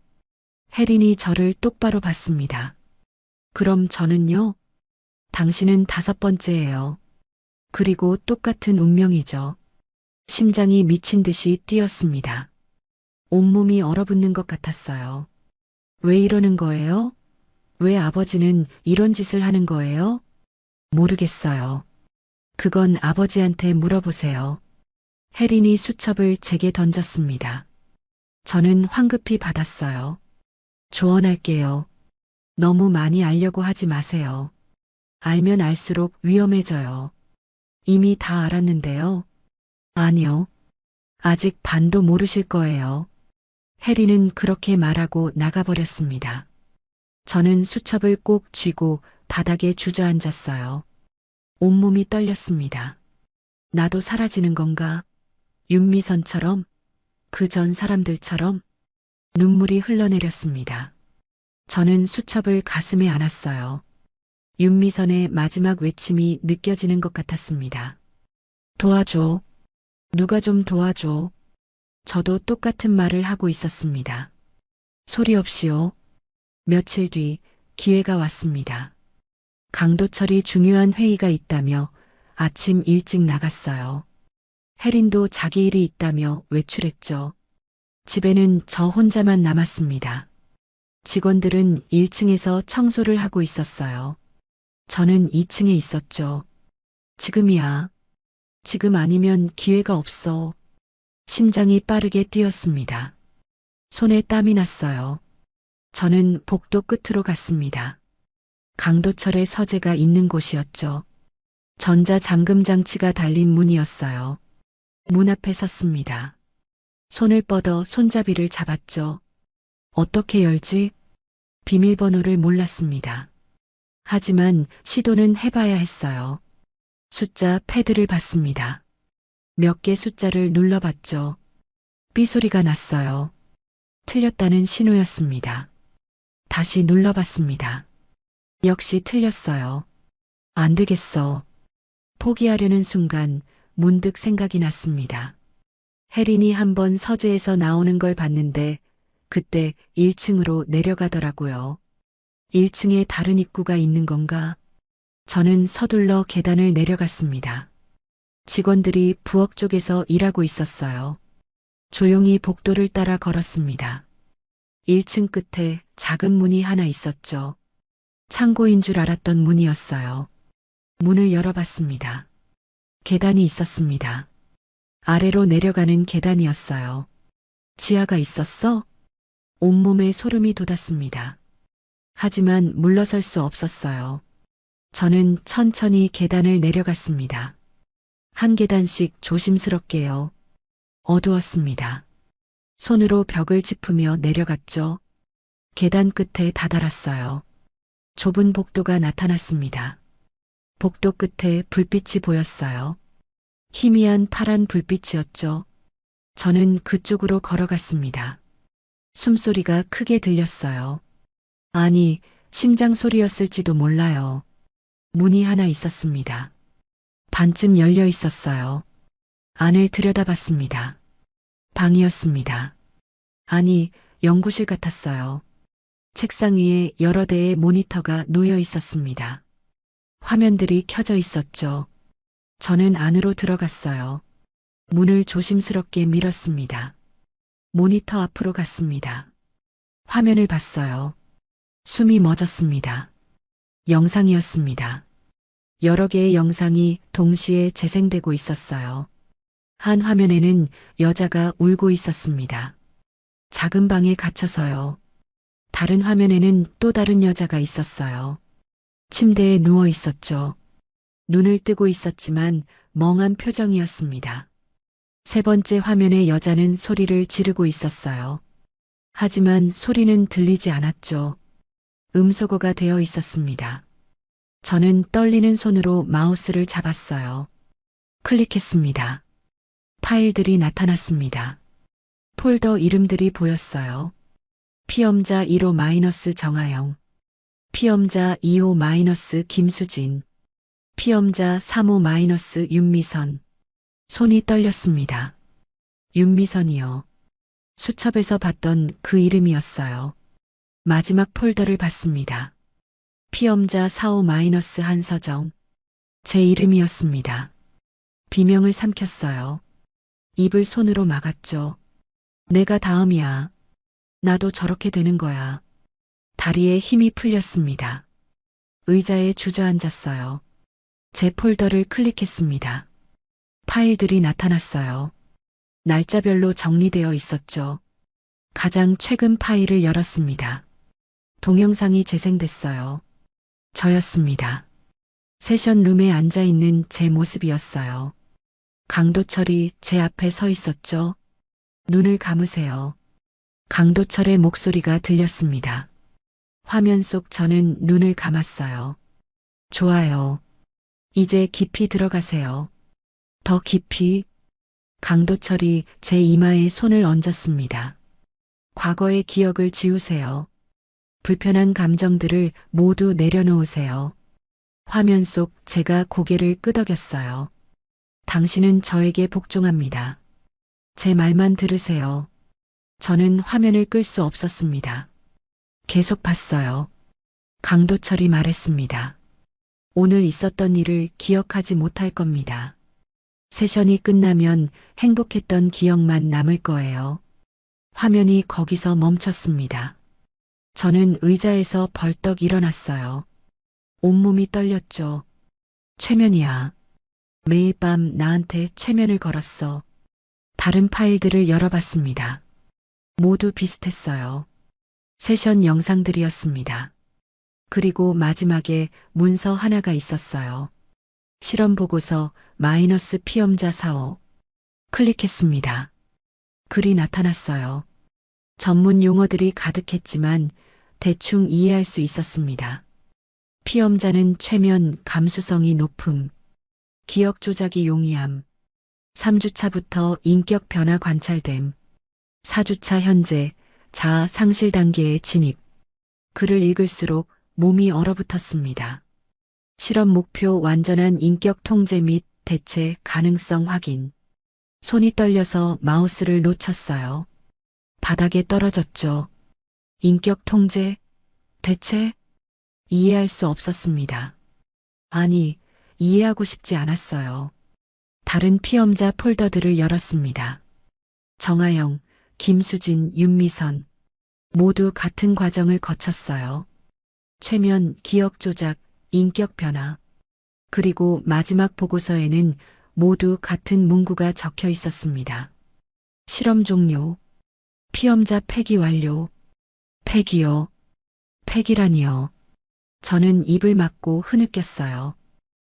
혜린이 저를 똑바로 봤습니다. 그럼 저는요? 당신은 다섯 번째예요. 그리고 똑같은 운명이죠. 심장이 미친 듯이 뛰었습니다. 온몸이 얼어붙는 것 같았어요. 왜 이러는 거예요? 왜 아버지는 이런 짓을 하는 거예요? 모르겠어요. 그건 아버지한테 물어보세요. 혜린이 수첩을 제게 던졌습니다. 저는 황급히 받았어요. 조언할게요. 너무 많이 알려고 하지 마세요. 알면 알수록 위험해져요. 이미 다 알았는데요. 아니요. 아직 반도 모르실 거예요. 혜리는 그렇게 말하고 나가버렸습니다. 저는 수첩을 꼭 쥐고 바닥에 주저앉았어요. 온몸이 떨렸습니다. 나도 사라지는 건가? 윤미선처럼? 그 전 사람들처럼? 눈물이 흘러내렸습니다. 저는 수첩을 가슴에 안았어요. 윤미선의 마지막 외침이 느껴지는 것 같았습니다. 도와줘. 누가 좀 도와줘. 저도 똑같은 말을 하고 있었습니다. 소리 없이요. 며칠 뒤 기회가 왔습니다. 강도철이 중요한 회의가 있다며 아침 일찍 나갔어요. 혜린도 자기 일이 있다며 외출했죠. 집에는 저 혼자만 남았습니다. 직원들은 1층에서 청소를 하고 있었어요. 저는 2층에 있었죠. 지금이야. 지금 아니면 기회가 없어. 심장이 빠르게 뛰었습니다. 손에 땀이 났어요. 저는 복도 끝으로 갔습니다. 강도철의 서재가 있는 곳이었죠. 전자잠금 장치가 달린 문이었어요. 문 앞에 섰습니다. 손을 뻗어 손잡이를 잡았죠. 어떻게 열지? 비밀번호를 몰랐습니다. 하지만 시도는 해봐야 했어요. 숫자 패드를 봤습니다. 몇 개 숫자를 눌러봤죠. 삐 소리가 났어요. 틀렸다는 신호였습니다. 다시 눌러봤습니다. 역시 틀렸어요. 안 되겠어. 포기하려는 순간 문득 생각이 났습니다. 혜린이 한번 서재에서 나오는 걸 봤는데 그때 1층으로 내려가더라고요. 1층에 다른 입구가 있는 건가? 저는 서둘러 계단을 내려갔습니다. 직원들이 부엌 쪽에서 일하고 있었어요. 조용히 복도를 따라 걸었습니다. 1층 끝에 작은 문이 하나 있었죠. 창고인 줄 알았던 문이었어요. 문을 열어봤습니다. 계단이 있었습니다. 아래로 내려가는 계단이었어요. 지하가 있었어? 온몸에 소름이 돋았습니다. 하지만 물러설 수 없었어요. 저는 천천히 계단을 내려갔습니다. 한 계단씩 조심스럽게요. 어두웠습니다. 손으로 벽을 짚으며 내려갔죠. 계단 끝에 다다랐어요. 좁은 복도가 나타났습니다. 복도 끝에 불빛이 보였어요. 희미한 파란 불빛이었죠. 저는 그쪽으로 걸어갔습니다. 숨소리가 크게 들렸어요. 아니, 심장 소리였을지도 몰라요. 문이 하나 있었습니다. 반쯤 열려 있었어요. 안을 들여다봤습니다. 방이었습니다. 아니, 연구실 같았어요. 책상 위에 여러 대의 모니터가 놓여 있었습니다. 화면들이 켜져 있었죠. 저는 안으로 들어갔어요. 문을 조심스럽게 밀었습니다. 모니터 앞으로 갔습니다. 화면을 봤어요. 숨이 멎었습니다. 영상이었습니다. 여러 개의 영상이 동시에 재생되고 있었어요. 한 화면에는 여자가 울고 있었습니다. 작은 방에 갇혀서요. 다른 화면에는 또 다른 여자가 있었어요. 침대에 누워 있었죠. 눈을 뜨고 있었지만 멍한 표정이었습니다. 세 번째 화면의 여자는 소리를 지르고 있었어요. 하지만 소리는 들리지 않았죠. 음소거가 되어 있었습니다. 저는 떨리는 손으로 마우스를 잡았어요. 클릭했습니다. 파일들이 나타났습니다. 폴더 이름들이 보였어요. 피험자 1호 마이너스 정하영, 피험자 2호 마이너스 김수진, 피험자 3호 마이너스 윤미선. 손이 떨렸습니다. 윤미선이요. 수첩에서 봤던 그 이름이었어요. 마지막 폴더를 봤습니다. 피험자 4호 마이너스 한서정. 제 이름이었습니다. 비명을 삼켰어요. 입을 손으로 막았죠. 내가 다음이야. 나도 저렇게 되는 거야. 다리에 힘이 풀렸습니다. 의자에 주저앉았어요. 제 폴더를 클릭했습니다. 파일들이 나타났어요. 날짜별로 정리되어 있었죠. 가장 최근 파일을 열었습니다. 동영상이 재생됐어요. 저였습니다. 세션룸에 앉아있는 제 모습이었어요. 강도철이 제 앞에 서 있었죠. 눈을 감으세요. 강도철의 목소리가 들렸습니다. 화면 속 저는 눈을 감았어요. 좋아요. 이제 깊이 들어가세요. 더 깊이. 강도철이 제 이마에 손을 얹었습니다. 과거의 기억을 지우세요. 불편한 감정들을 모두 내려놓으세요. 화면 속 제가 고개를 끄덕였어요. 당신은 저에게 복종합니다. 제 말만 들으세요. 저는 화면을 끌 수 없었습니다. 계속 봤어요. 강도철이 말했습니다. 오늘 있었던 일을 기억하지 못할 겁니다. 세션이 끝나면 행복했던 기억만 남을 거예요. 화면이 거기서 멈췄습니다. 저는 의자에서 벌떡 일어났어요. 온몸이 떨렸죠. 최면이야. 매일 밤 나한테 최면을 걸었어. 다른 파일들을 열어봤습니다. 모두 비슷했어요. 세션 영상들이었습니다. 그리고 마지막에 문서 하나가 있었어요. 실험 보고서 마이너스 피험자 4호. 클릭했습니다. 글이 나타났어요. 전문 용어들이 가득했지만 대충 이해할 수 있었습니다. 피험자는 최면 감수성이 높음, 기억 조작이 용이함, 3주차부터 인격 변화 관찰됨, 4주차 현재 자아 상실 단계에 진입. 글을 읽을수록 몸이 얼어붙었습니다. 실험 목표 완전한 인격 통제 및 대체 가능성 확인. 손이 떨려서 마우스를 놓쳤어요. 바닥에 떨어졌죠. 인격 통제? 대체? 이해할 수 없었습니다. 아니, 이해하고 싶지 않았어요. 다른 피험자 폴더들을 열었습니다. 정아영, 김수진, 윤미선. 모두 같은 과정을 거쳤어요. 최면, 기억 조작, 인격 변화. 그리고 마지막 보고서에는 모두 같은 문구가 적혀 있었습니다. 실험 종료. 피험자 폐기 완료. 폐기요. 폐기라니요. 저는 입을 막고 흐느꼈어요.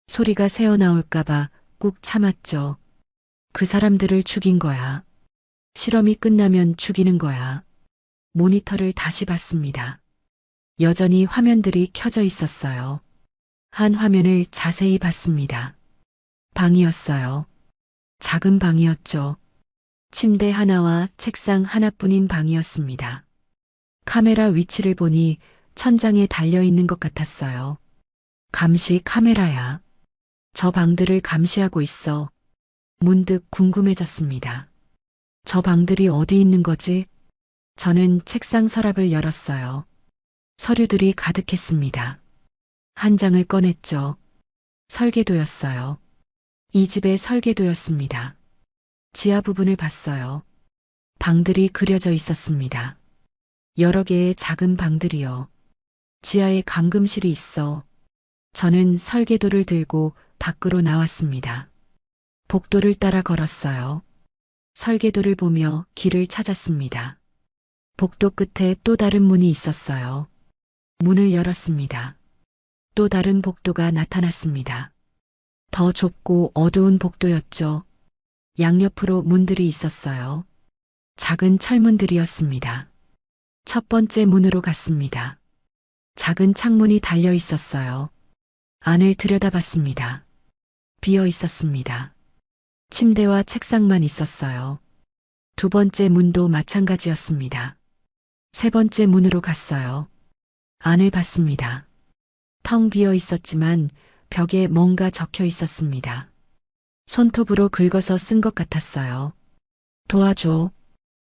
소리가 새어나올까봐 꾹 참았죠. 그 사람들을 죽인 거야. 실험이 끝나면 죽이는 거야. 모니터를 다시 봤습니다. 여전히 화면들이 켜져 있었어요. 한 화면을 자세히 봤습니다. 방이었어요. 작은 방이었죠. 침대 하나와 책상 하나뿐인 방이었습니다. 카메라 위치를 보니 천장에 달려있는 것 같았어요. 감시 카메라야. 저 방들을 감시하고 있어. 문득 궁금해졌습니다. 저 방들이 어디 있는 거지? 저는 책상 서랍을 열었어요. 서류들이 가득했습니다. 한 장을 꺼냈죠. 설계도였어요. 이 집의 설계도였습니다. 지하 부분을 봤어요. 방들이 그려져 있었습니다. 여러 개의 작은 방들이요. 지하에 감금실이 있어. 저는 설계도를 들고 밖으로 나왔습니다. 복도를 따라 걸었어요. 설계도를 보며 길을 찾았습니다. 복도 끝에 또 다른 문이 있었어요. 문을 열었습니다. 또 다른 복도가 나타났습니다. 더 좁고 어두운 복도였죠. 양옆으로 문들이 있었어요. 작은 철문들이었습니다. 첫 번째 문으로 갔습니다. 작은 창문이 달려 있었어요. 안을 들여다봤습니다. 비어 있었습니다. 침대와 책상만 있었어요. 두 번째 문도 마찬가지였습니다. 세 번째 문으로 갔어요. 안을 봤습니다. 텅 비어 있었지만 벽에 뭔가 적혀 있었습니다. 손톱으로 긁어서 쓴 것 같았어요. 도와줘.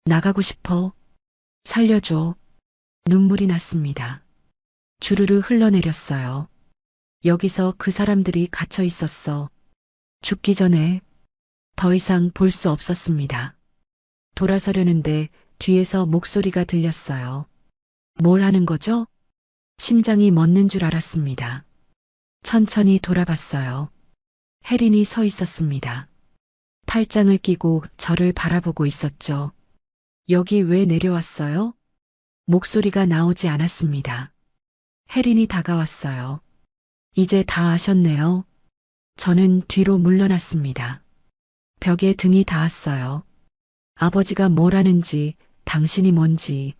나가고 싶어. 살려줘. 눈물이 났습니다. 주르르 흘러내렸어요. 여기서 그 사람들이 갇혀 있었어. 죽기 전에. 더 이상 볼 수 없었습니다. 돌아서려는데 뒤에서 목소리가 들렸어요. 뭘 하는 거죠? 심장이 멎는 줄 알았습니다. 천천히 돌아봤어요. 혜린이 서 있었습니다. 팔짱을 끼고 저를 바라보고 있었죠. 여기 왜 내려왔어요? 목소리가 나오지 않았습니다. 혜린이 다가왔어요. 이제 다 아셨네요. 저는 뒤로 물러났습니다. 벽에 등이 닿았어요. 아버지가 뭘 하는지, 당신이 뭔지.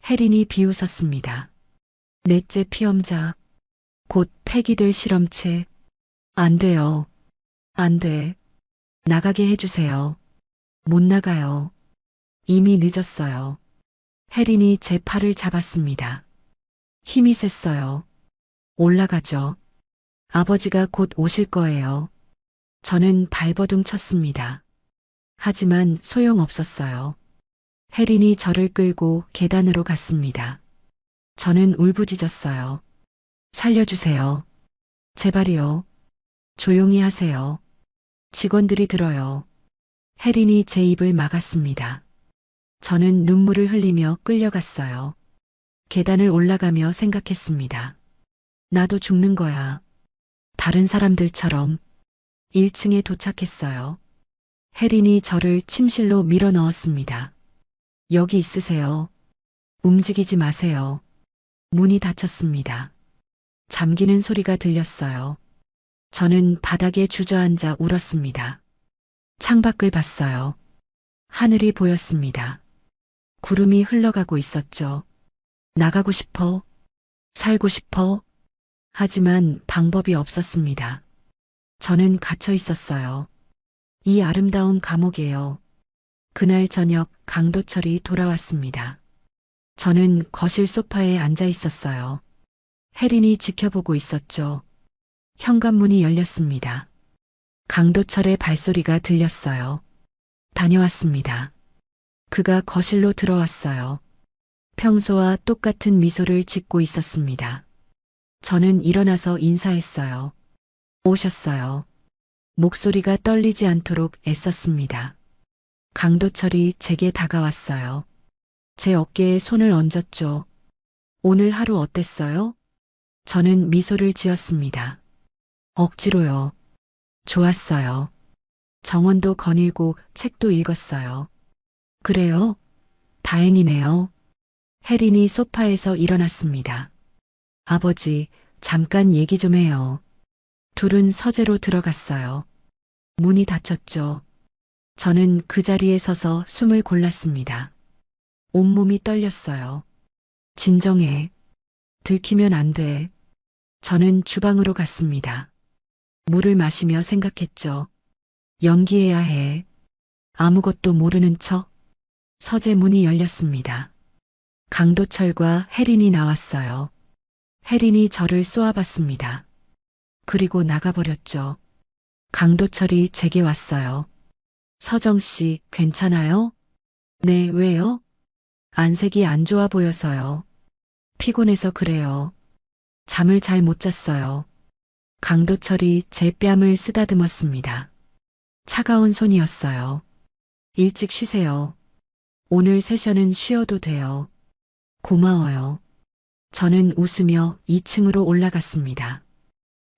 혜린이 비웃었습니다. 넷째 피험자. 곧 폐기될 실험체. 안 돼요. 안 돼. 나가게 해주세요. 못 나가요. 이미 늦었어요. 혜린이 제 팔을 잡았습니다. 힘이 셌어요. 올라가죠. 아버지가 곧 오실 거예요. 저는 발버둥 쳤습니다. 하지만 소용없었어요. 혜린이 저를 끌고 계단으로 갔습니다. 저는 울부짖었어요. 살려주세요. 제발이요. 조용히 하세요. 직원들이 들어요. 혜린이 제 입을 막았습니다. 저는 눈물을 흘리며 끌려갔어요. 계단을 올라가며 생각했습니다. 나도 죽는 거야. 다른 사람들처럼. 1층에 도착했어요. 혜린이 저를 침실로 밀어 넣었습니다. 여기 있으세요. 움직이지 마세요. 문이 닫혔습니다. 잠기는 소리가 들렸어요. 저는 바닥에 주저앉아 울었습니다. 창밖을 봤어요. 하늘이 보였습니다. 구름이 흘러가고 있었죠. 나가고 싶어. 살고 싶어. 하지만 방법이 없었습니다. 저는 갇혀 있었어요. 이 아름다운 감옥에요. 그날 저녁 강도철이 돌아왔습니다. 저는 거실 소파에 앉아 있었어요. 혜린이 지켜보고 있었죠. 현관문이 열렸습니다. 강도철의 발소리가 들렸어요. 다녀왔습니다. 그가 거실로 들어왔어요. 평소와 똑같은 미소를 짓고 있었습니다. 저는 일어나서 인사했어요. 오셨어요. 목소리가 떨리지 않도록 애썼습니다. 강도철이 제게 다가왔어요. 제 어깨에 손을 얹었죠. 오늘 하루 어땠어요? 저는 미소를 지었습니다. 억지로요. 좋았어요. 정원도 거닐고 책도 읽었어요. 그래요? 다행이네요. 혜린이 소파에서 일어났습니다. 아버지, 잠깐 얘기 좀 해요. 둘은 서재로 들어갔어요. 문이 닫혔죠. 저는 그 자리에 서서 숨을 골랐습니다. 온몸이 떨렸어요. 진정해. 들키면 안 돼. 저는 주방으로 갔습니다. 물을 마시며 생각했죠. 연기해야 해. 아무것도 모르는 척. 서재 문이 열렸습니다. 강도철과 혜린이 나왔어요. 혜린이 저를 쏘아봤습니다. 그리고 나가버렸죠. 강도철이 제게 왔어요. 서정 씨, 괜찮아요? 네, 왜요? 안색이 안 좋아 보여서요. 피곤해서 그래요. 잠을 잘 못 잤어요. 강도철이 제 뺨을 쓰다듬었습니다. 차가운 손이었어요. 일찍 쉬세요. 오늘 세션은 쉬어도 돼요. 고마워요. 저는 웃으며 2층으로 올라갔습니다.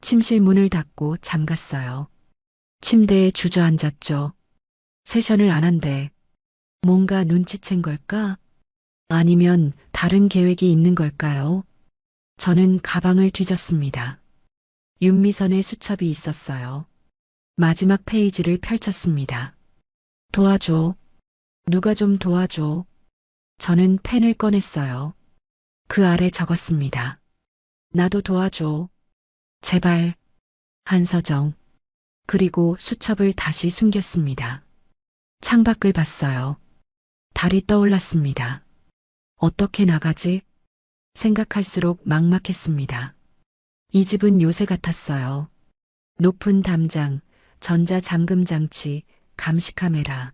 침실 문을 닫고 잠갔어요. 침대에 주저앉았죠. 세션을 안 한대. 뭔가 눈치챈 걸까? 아니면 다른 계획이 있는 걸까요? 저는 가방을 뒤졌습니다. 윤미선의 수첩이 있었어요. 마지막 페이지를 펼쳤습니다. 도와줘. 누가 좀 도와줘. 저는 펜을 꺼냈어요. 그 아래 적었습니다. 나도 도와줘. 제발. 한서정. 그리고 수첩을 다시 숨겼습니다. 창밖을 봤어요. 달이 떠올랐습니다. 어떻게 나가지? 생각할수록 막막했습니다. 이 집은 요새 같았어요. 높은 담장, 전자잠금 장치, 감시 카메라.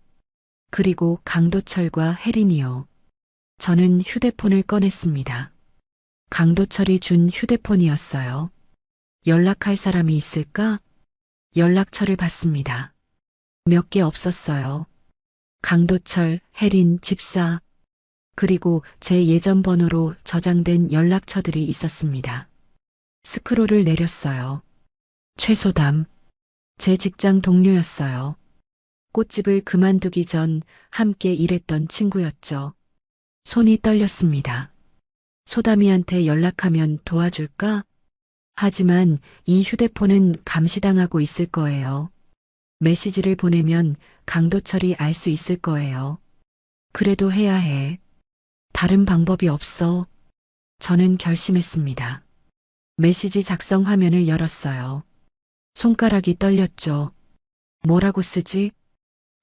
그리고 강도철과 혜린이요. 저는 휴대폰을 꺼냈습니다. 강도철이 준 휴대폰이었어요. 연락할 사람이 있을까? 연락처를 봤습니다. 몇 개 없었어요. 강도철, 혜린, 집사, 그리고 제 예전 번호로 저장된 연락처들이 있었습니다. 스크롤을 내렸어요. 최소담, 제 직장 동료였어요. 꽃집을 그만두기 전 함께 일했던 친구였죠. 손이 떨렸습니다. 소담이한테 연락하면 도와줄까? 하지만 이 휴대폰은 감시당하고 있을 거예요. 메시지를 보내면 강도철이 알 수 있을 거예요. 그래도 해야 해. 다른 방법이 없어. 저는 결심했습니다. 메시지 작성 화면을 열었어요. 손가락이 떨렸죠. 뭐라고 쓰지?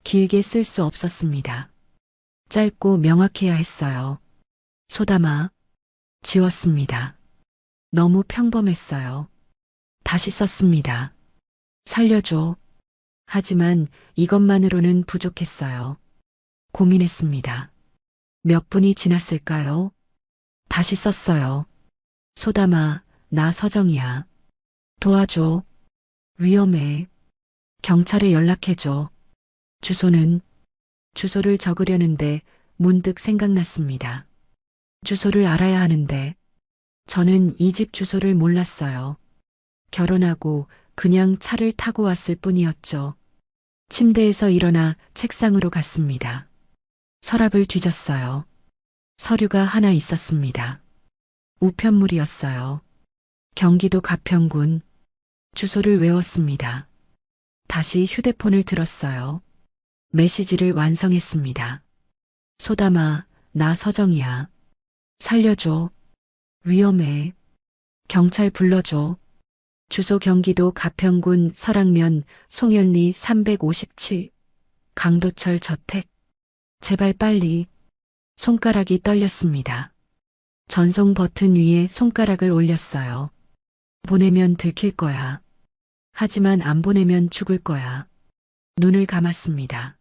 길게 쓸 수 없었습니다. 짧고 명확해야 했어요. 소담아. 지웠습니다. 너무 평범했어요. 다시 썼습니다. 살려줘. 하지만 이것만으로는 부족했어요. 고민했습니다. 몇 분이 지났을까요? 다시 썼어요. 소담아, 나 서정이야. 도와줘. 위험해. 경찰에 연락해줘. 주소는? 주소를 적으려는데 문득 생각났습니다. 주소를 알아야 하는데 저는 이 집 주소를 몰랐어요. 결혼하고 그냥 차를 타고 왔을 뿐이었죠. 침대에서 일어나 책상으로 갔습니다. 서랍을 뒤졌어요. 서류가 하나 있었습니다. 우편물이었어요. 경기도 가평군. 주소를 외웠습니다. 다시 휴대폰을 들었어요. 메시지를 완성했습니다. 소담아, 나 서정이야. 살려줘. 위험해. 경찰 불러줘. 주소 경기도 가평군 설악면 송현리 357. 강도철 저택. 제발 빨리. 손가락이 떨렸습니다. 전송 버튼 위에 손가락을 올렸어요. 보내면 들킬 거야. 하지만 안 보내면 죽을 거야. 눈을 감았습니다.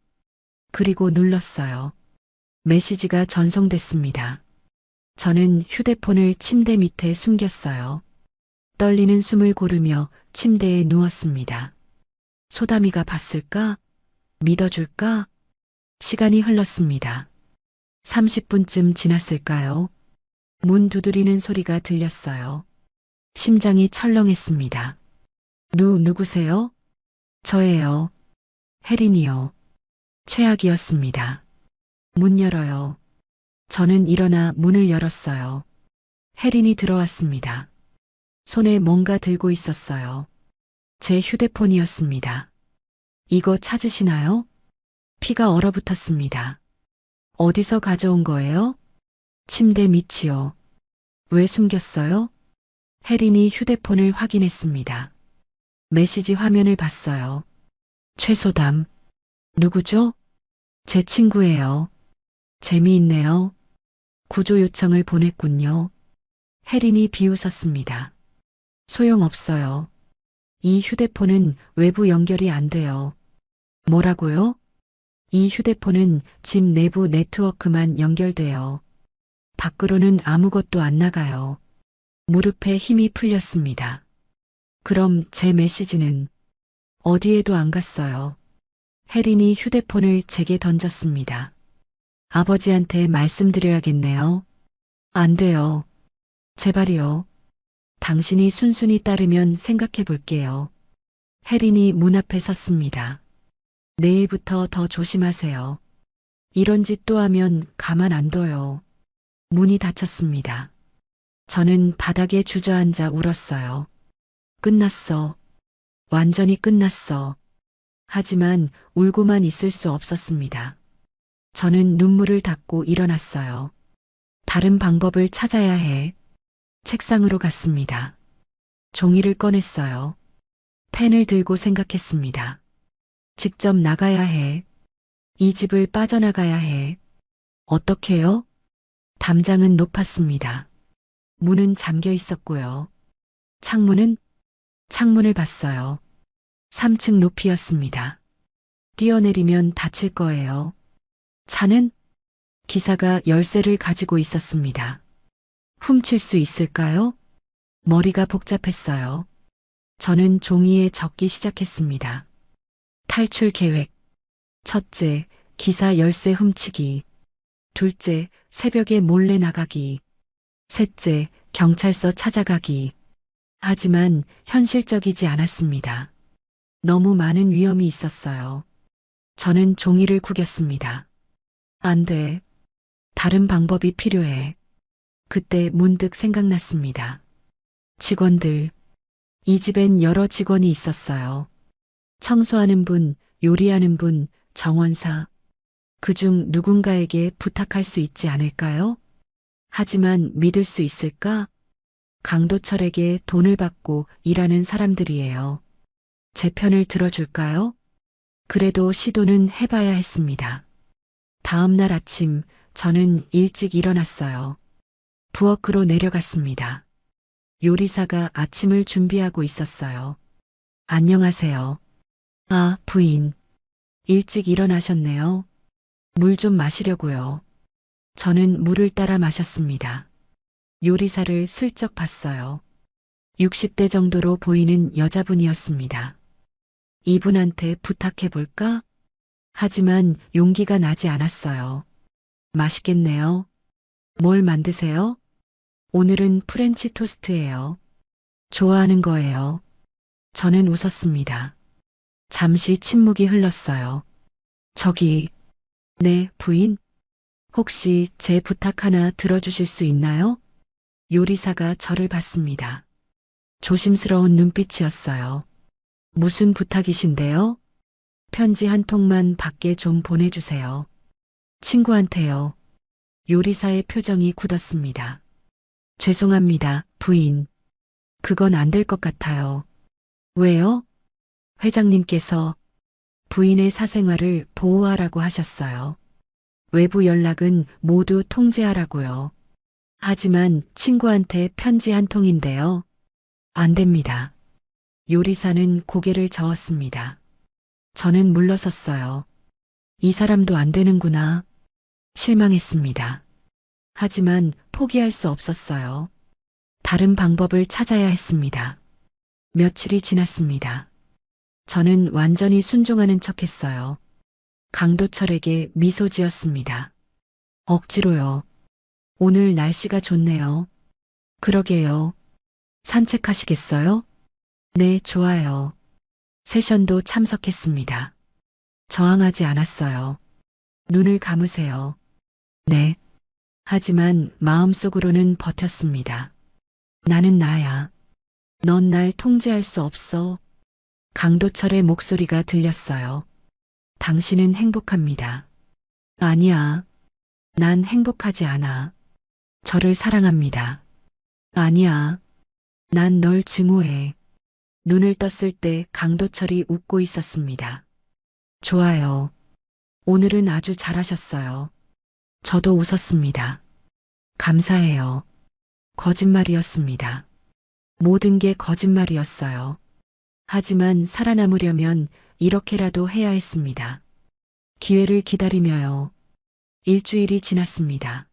그리고 눌렀어요. 메시지가 전송됐습니다. 저는 휴대폰을 침대 밑에 숨겼어요. 떨리는 숨을 고르며 침대에 누웠습니다. 소담이가 봤을까? 믿어줄까? 시간이 흘렀습니다. 30분쯤 지났을까요? 문 두드리는 소리가 들렸어요. 심장이 철렁했습니다. 누구세요? 저예요. 혜린이요. 최악이었습니다. 문 열어요. 저는 일어나 문을 열었어요. 혜린이 들어왔습니다. 손에 뭔가 들고 있었어요. 제 휴대폰이었습니다. 이거 찾으시나요? 피가 얼어붙었습니다. 어디서 가져온 거예요? 침대 밑이요. 왜 숨겼어요? 혜린이 휴대폰을 확인했습니다. 메시지 화면을 봤어요. 최소담. 누구죠? 제 친구예요. 재미있네요. 구조 요청을 보냈군요. 혜린이 비웃었습니다. 소용없어요. 이 휴대폰은 외부 연결이 안 돼요. 뭐라고요? 이 휴대폰은 집 내부 네트워크만 연결돼요. 밖으로는 아무것도 안 나가요. 무릎에 힘이 풀렸습니다. 그럼 제 메시지는 어디에도 안 갔어요. 혜린이 휴대폰을 제게 던졌습니다. 아버지한테 말씀드려야겠네요. 안 돼요. 제발이요. 당신이 순순히 따르면 생각해 볼게요. 혜린이 문 앞에 섰습니다. 내일부터 더 조심하세요. 이런 짓 또 하면 가만 안 둬요. 문이 닫혔습니다. 저는 바닥에 주저앉아 울었어요. 끝났어. 완전히 끝났어. 하지만 울고만 있을 수 없었습니다. 저는 눈물을 닦고 일어났어요. 다른 방법을 찾아야 해. 책상으로 갔습니다. 종이를 꺼냈어요. 펜을 들고 생각했습니다. 직접 나가야 해. 이 집을 빠져나가야 해. 어떻게요? 담장은 높았습니다. 문은 잠겨 있었고요. 창문을 봤어요. 3층 높이였습니다. 뛰어내리면 다칠 거예요. 차는? 기사가 열쇠를 가지고 있었습니다. 훔칠 수 있을까요? 머리가 복잡했어요. 저는 종이에 적기 시작했습니다. 탈출 계획. 첫째, 기사 열쇠 훔치기. 둘째, 새벽에 몰래 나가기. 셋째, 경찰서 찾아가기. 하지만 현실적이지 않았습니다. 너무 많은 위험이 있었어요. 저는 종이를 구겼습니다. 안 돼. 다른 방법이 필요해. 그때 문득 생각났습니다. 직원들. 이 집엔 여러 직원이 있었어요. 청소하는 분, 요리하는 분, 정원사. 그중 누군가에게 부탁할 수 있지 않을까요? 하지만 믿을 수 있을까? 강도철에게 돈을 받고 일하는 사람들이에요. 제 편을 들어줄까요? 그래도 시도는 해봐야 했습니다. 다음 날 아침 저는 일찍 일어났어요. 부엌으로 내려갔습니다. 요리사가 아침을 준비하고 있었어요. 안녕하세요. 아, 부인. 일찍 일어나셨네요. 물 좀 마시려고요. 저는 물을 따라 마셨습니다. 요리사를 슬쩍 봤어요. 60대 정도로 보이는 여자분이었습니다. 이분한테 부탁해 볼까? 하지만 용기가 나지 않았어요. 맛있겠네요. 뭘 만드세요? 오늘은 프렌치 토스트예요. 좋아하는 거예요. 저는 웃었습니다. 잠시 침묵이 흘렀어요. 네, 부인. 혹시 제 부탁 하나 들어주실 수 있나요? 요리사가 저를 봤습니다. 조심스러운 눈빛이었어요. 무슨 부탁이신데요? 편지 한 통만 밖에 좀 보내주세요. 친구한테요. 요리사의 표정이 굳었습니다. 죄송합니다, 부인. 그건 안 될 것 같아요. 왜요? 회장님께서 부인의 사생활을 보호하라고 하셨어요. 외부 연락은 모두 통제하라고요. 하지만 친구한테 편지 한 통인데요. 안 됩니다. 요리사는 고개를 저었습니다. 저는 물러섰어요. 이 사람도 안 되는구나. 실망했습니다. 하지만 포기할 수 없었어요. 다른 방법을 찾아야 했습니다. 며칠이 지났습니다. 저는 완전히 순종하는 척 했어요. 강도철에게 미소 지었습니다. 억지로요. 오늘 날씨가 좋네요. 그러게요. 산책하시겠어요? 네, 좋아요. 세션도 참석했습니다. 저항하지 않았어요. 눈을 감으세요. 네. 하지만 마음속으로는 버텼습니다. 나는 나야. 넌 날 통제할 수 없어. 강도철의 목소리가 들렸어요. 당신은 행복합니다. 아니야. 난 행복하지 않아. 저를 사랑합니다. 아니야. 난 널 증오해. 눈을 떴을 때 강도철이 웃고 있었습니다. 좋아요. 오늘은 아주 잘하셨어요. 저도 웃었습니다. 감사해요. 거짓말이었습니다. 모든 게 거짓말이었어요. 하지만 살아남으려면 이렇게라도 해야 했습니다. 기회를 기다리며요. 일주일이 지났습니다.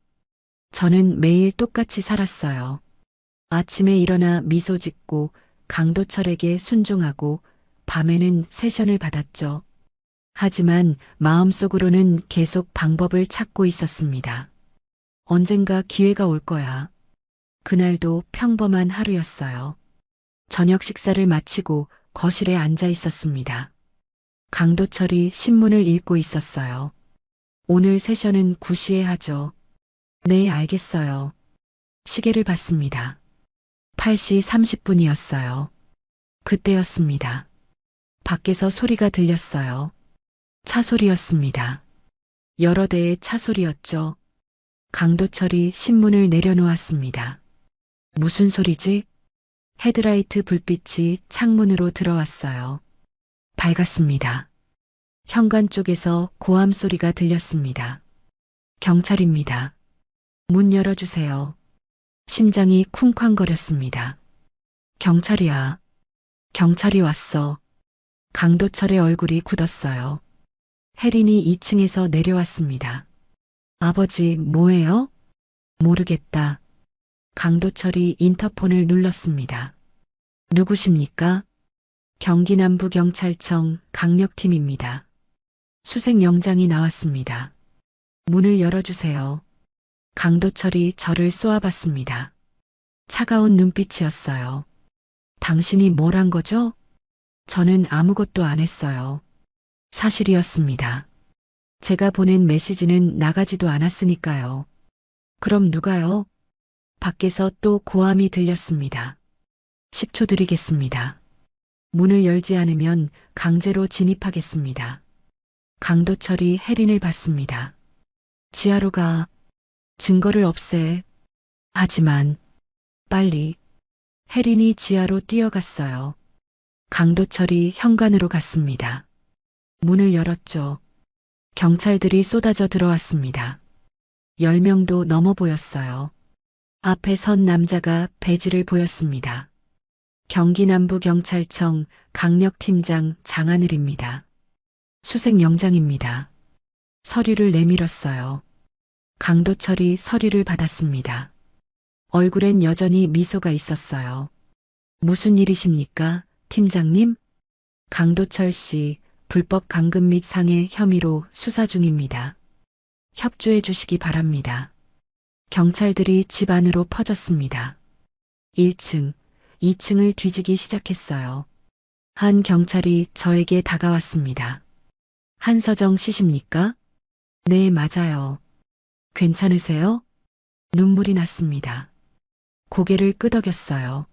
저는 매일 똑같이 살았어요. 아침에 일어나 미소 짓고 강도철에게 순종하고 밤에는 세션을 받았죠. 하지만 마음속으로는 계속 방법을 찾고 있었습니다. 언젠가 기회가 올 거야. 그날도 평범한 하루였어요. 저녁 식사를 마치고 거실에 앉아 있었습니다. 강도철이 신문을 읽고 있었어요. 오늘 세션은 9시에 하죠. 네, 알겠어요. 시계를 봤습니다. 8시 30분이었어요. 그때였습니다. 밖에서 소리가 들렸어요. 차 소리였습니다. 여러 대의 차 소리였죠. 강도철이 신문을 내려놓았습니다. 무슨 소리지? 헤드라이트 불빛이 창문으로 들어왔어요. 밝았습니다. 현관 쪽에서 고함 소리가 들렸습니다. 경찰입니다. 문 열어주세요. 심장이 쿵쾅거렸습니다. 경찰이야. 경찰이 왔어. 강도철의 얼굴이 굳었어요. 혜린이 2층에서 내려왔습니다. 아버지, 뭐해요? 모르겠다. 강도철이 인터폰을 눌렀습니다. 누구십니까? 경기남부경찰청 강력팀입니다. 수색영장이 나왔습니다. 문을 열어주세요. 강도철이 저를 쏘아봤습니다. 차가운 눈빛이었어요. 당신이 뭘 한 거죠? 저는 아무것도 안 했어요. 사실이었습니다. 제가 보낸 메시지는 나가지도 않았으니까요. 그럼 누가요? 밖에서 또 고함이 들렸습니다. 10초 드리겠습니다. 문을 열지 않으면 강제로 진입하겠습니다. 강도철이 혜린을 봤습니다. 지하로 가. 증거를 없애. 하지만 빨리. 혜린이 지하로 뛰어갔어요. 강도철이 현관으로 갔습니다. 문을 열었죠. 경찰들이 쏟아져 들어왔습니다. 10명도 넘어 보였어요. 앞에 선 남자가 배지를 보였습니다. 경기남부경찰청 강력팀장 장하늘입니다. 수색영장입니다. 서류를 내밀었어요. 강도철이 서류를 받았습니다. 얼굴엔 여전히 미소가 있었어요. 무슨 일이십니까, 팀장님? 강도철 씨, 불법 감금 및 상해 혐의로 수사 중입니다. 협조해 주시기 바랍니다. 경찰들이 집 안으로 퍼졌습니다. 1층, 2층을 뒤지기 시작했어요. 한 경찰이 저에게 다가왔습니다. 한서정 씨십니까? 네, 맞아요. 괜찮으세요? 눈물이 났습니다. 고개를 끄덕였어요.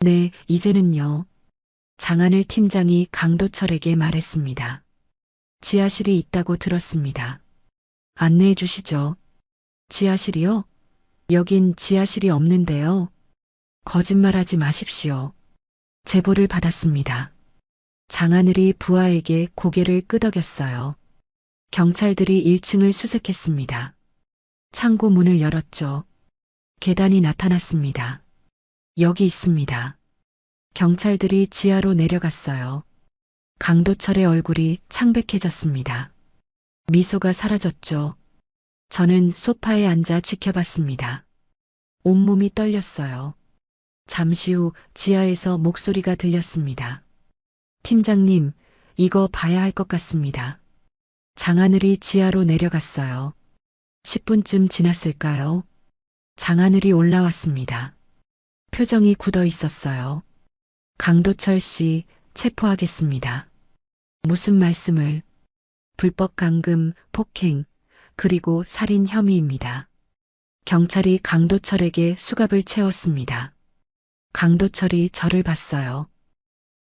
네, 이제는요. 장하늘 팀장이 강도철에게 말했습니다. 지하실이 있다고 들었습니다. 안내해 주시죠. 지하실이요? 여긴 지하실이 없는데요. 거짓말하지 마십시오. 제보를 받았습니다. 장하늘이 부하에게 고개를 끄덕였어요. 경찰들이 1층을 수색했습니다. 창고 문을 열었죠. 계단이 나타났습니다. 여기 있습니다. 경찰들이 지하로 내려갔어요. 강도철의 얼굴이 창백해졌습니다. 미소가 사라졌죠. 저는 소파에 앉아 지켜봤습니다. 온몸이 떨렸어요. 잠시 후 지하에서 목소리가 들렸습니다. 팀장님, 이거 봐야 할 것 같습니다. 장하늘이 지하로 내려갔어요. 10분쯤 지났을까요? 장하늘이 올라왔습니다. 표정이 굳어 있었어요. 강도철 씨, 체포하겠습니다. 무슨 말씀을? 불법 감금, 폭행, 그리고 살인 혐의입니다. 경찰이 강도철에게 수갑을 채웠습니다. 강도철이 저를 봤어요.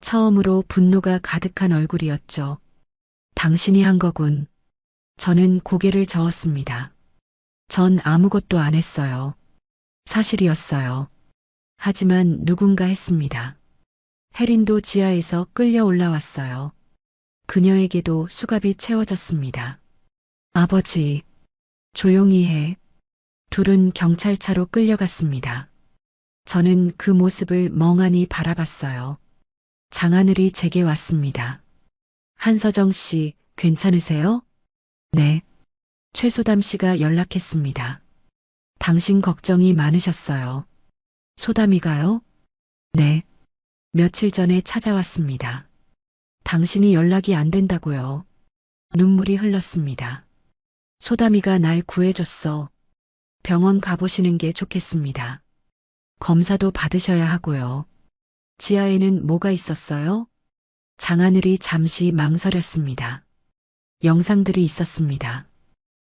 처음으로 분노가 가득한 얼굴이었죠. 당신이 한 거군. 저는 고개를 저었습니다. 전 아무것도 안 했어요. 사실이었어요. 하지만 누군가 했습니다. 혜린도 지하에서 끌려 올라왔어요. 그녀에게도 수갑이 채워졌습니다. 아버지, 조용히 해. 둘은 경찰차로 끌려갔습니다. 저는 그 모습을 멍하니 바라봤어요. 장하늘이 제게 왔습니다. 한서정 씨, 괜찮으세요? 네. 최소담 씨가 연락했습니다. 당신 걱정이 많으셨어요. 소담이가요? 네. 며칠 전에 찾아왔습니다. 당신이 연락이 안 된다고요. 눈물이 흘렀습니다. 소담이가 날 구해줬어. 병원 가보시는 게 좋겠습니다. 검사도 받으셔야 하고요. 지하에는 뭐가 있었어요? 장하늘이 잠시 망설였습니다. 영상들이 있었습니다.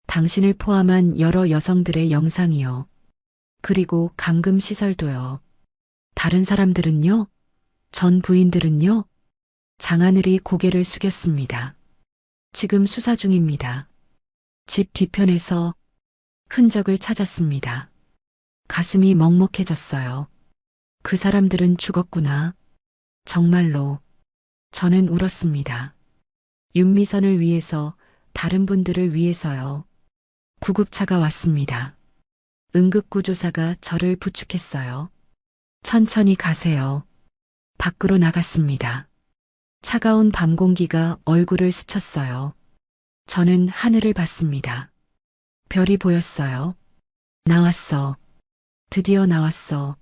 당신을 포함한 여러 여성들의 영상이요. 그리고 감금 시설도요. 다른 사람들은요? 전 부인들은요? 장하늘이 고개를 숙였습니다. 지금 수사 중입니다. 집 뒤편에서 흔적을 찾았습니다. 가슴이 먹먹해졌어요. 그 사람들은 죽었구나. 정말로. 저는 울었습니다. 윤미선을 위해서, 다른 분들을 위해서요. 구급차가 왔습니다. 응급구조사가 저를 부축했어요. 천천히 가세요. 밖으로 나갔습니다. 차가운 밤 공기가 얼굴을 스쳤어요. 저는 하늘을 봤습니다. 별이 보였어요. 나왔어. 드디어 나왔어.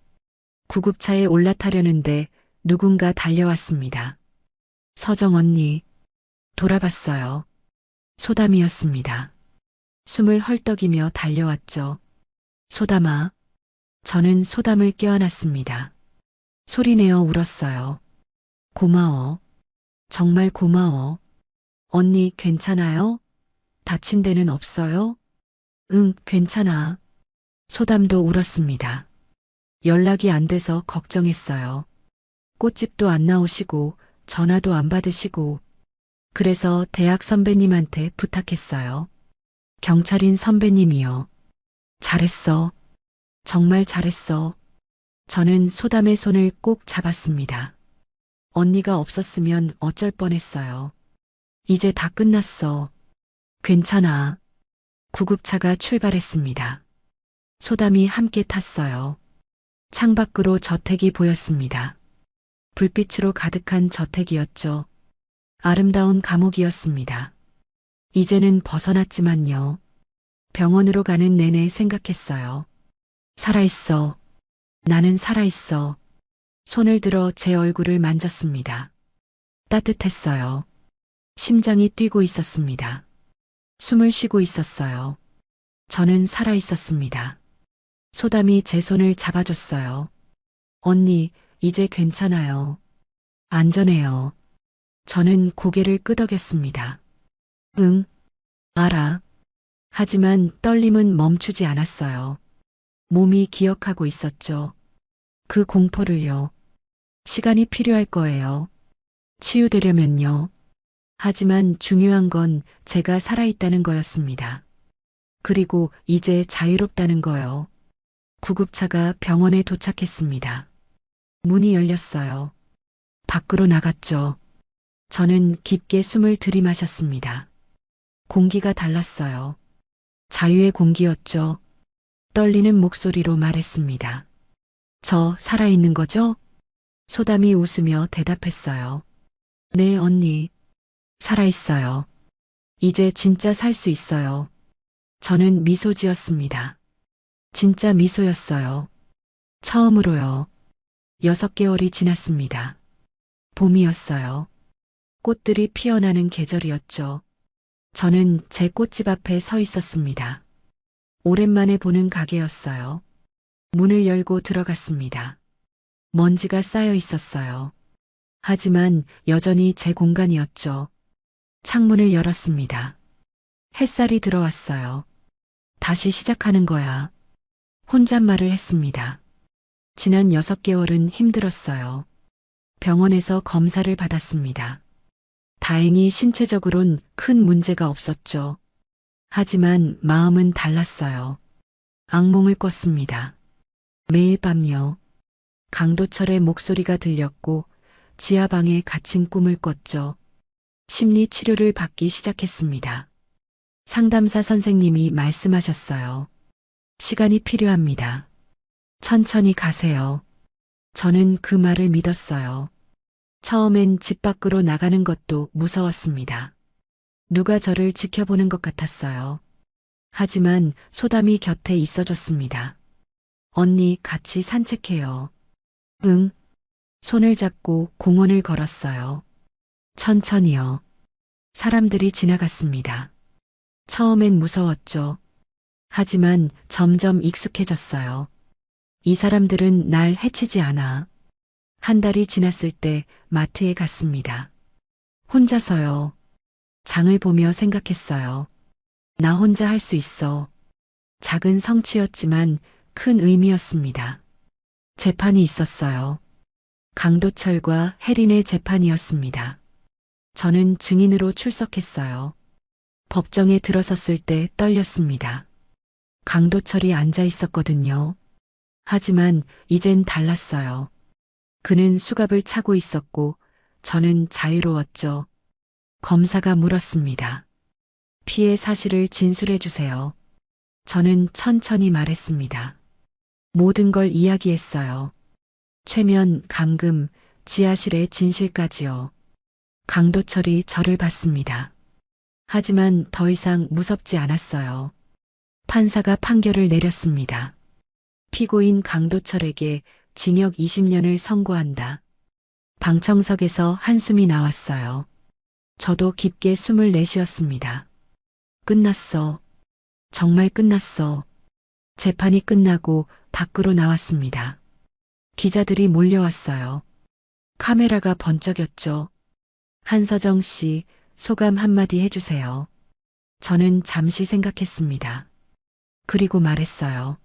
구급차에 올라타려는데 누군가 달려왔습니다. 서정 언니. 돌아봤어요. 소담이었습니다. 숨을 헐떡이며 달려왔죠. 소담아. 저는 소담을 껴안았습니다. 소리내어 울었어요. 고마워. 정말 고마워. 언니 괜찮아요? 다친 데는 없어요? 응, 괜찮아. 소담도 울었습니다. 연락이 안 돼서 걱정했어요. 꽃집도 안 나오시고 전화도 안 받으시고 그래서 대학 선배님한테 부탁했어요. 경찰인 선배님이요. 잘했어. 정말 잘했어. 저는 소담의 손을 꼭 잡았습니다. 언니가 없었으면 어쩔 뻔했어요. 이제 다 끝났어. 괜찮아. 구급차가 출발했습니다. 소담이 함께 탔어요. 창밖으로 저택이 보였습니다. 불빛으로 가득한 저택이었죠. 아름다운 감옥이었습니다. 이제는 벗어났지만요. 병원으로 가는 내내 생각했어요. 살아있어. 나는 살아있어. 손을 들어 제 얼굴을 만졌습니다. 따뜻했어요. 심장이 뛰고 있었습니다. 숨을 쉬고 있었어요. 저는 살아있었습니다. 소담이 제 손을 잡아줬어요. 언니, 이제 괜찮아요. 안전해요. 저는 고개를 끄덕였습니다. 응, 알아. 하지만 떨림은 멈추지 않았어요. 몸이 기억하고 있었죠. 그 공포를요. 시간이 필요할 거예요. 치유되려면요. 하지만 중요한 건 제가 살아있다는 거였습니다. 그리고 이제 자유롭다는 거요. 구급차가 병원에 도착했습니다. 문이 열렸어요. 밖으로 나갔죠. 저는 깊게 숨을 들이마셨습니다. 공기가 달랐어요. 자유의 공기였죠. 떨리는 목소리로 말했습니다. 저 살아있는 거죠? 소담이 웃으며 대답했어요. 네, 언니. 살아있어요. 이제 진짜 살 수 있어요. 저는 미소 지었습니다. 진짜 미소였어요. 처음으로요. 6개월이 지났습니다. 봄이었어요. 꽃들이 피어나는 계절이었죠. 저는 제 꽃집 앞에 서 있었습니다. 오랜만에 보는 가게였어요. 문을 열고 들어갔습니다. 먼지가 쌓여 있었어요. 하지만 여전히 제 공간이었죠. 창문을 열었습니다. 햇살이 들어왔어요. 다시 시작하는 거야. 혼잣말을 했습니다. 지난 6개월은 힘들었어요. 병원에서 검사를 받았습니다. 다행히 신체적으론 큰 문제가 없었죠. 하지만 마음은 달랐어요. 악몽을 꿨습니다. 매일 밤요. 강도철의 목소리가 들렸고 지하방에 갇힌 꿈을 꿨죠. 심리 치료를 받기 시작했습니다. 상담사 선생님이 말씀하셨어요. 시간이 필요합니다. 천천히 가세요. 저는 그 말을 믿었어요. 처음엔 집 밖으로 나가는 것도 무서웠습니다. 누가 저를 지켜보는 것 같았어요. 하지만 소담이 곁에 있어줬습니다. 언니, 같이 산책해요. 응. 손을 잡고 공원을 걸었어요. 천천히요. 사람들이 지나갔습니다. 처음엔 무서웠죠. 하지만 점점 익숙해졌어요. 이 사람들은 날 해치지 않아. 한 달이 지났을 때 마트에 갔습니다. 혼자서요. 장을 보며 생각했어요. 나 혼자 할 수 있어. 작은 성취였지만 큰 의미였습니다. 재판이 있었어요. 강도철과 혜린의 재판이었습니다. 저는 증인으로 출석했어요. 법정에 들어섰을 때 떨렸습니다. 강도철이 앉아 있었거든요. 하지만 이젠 달랐어요. 그는 수갑을 차고 있었고 저는 자유로웠죠. 검사가 물었습니다. 피해 사실을 진술해 주세요. 저는 천천히 말했습니다. 모든 걸 이야기했어요. 최면, 감금, 지하실의 진실까지요. 강도철이 저를 봤습니다. 하지만 더 이상 무섭지 않았어요. 판사가 판결을 내렸습니다. 피고인 강도철에게 징역 20년을 선고한다. 방청석에서 한숨이 나왔어요. 저도 깊게 숨을 내쉬었습니다. 끝났어. 정말 끝났어. 재판이 끝나고 밖으로 나왔습니다. 기자들이 몰려왔어요. 카메라가 번쩍였죠. 한서정 씨, 소감 한마디 해주세요. 저는 잠시 생각했습니다. 그리고 말했어요.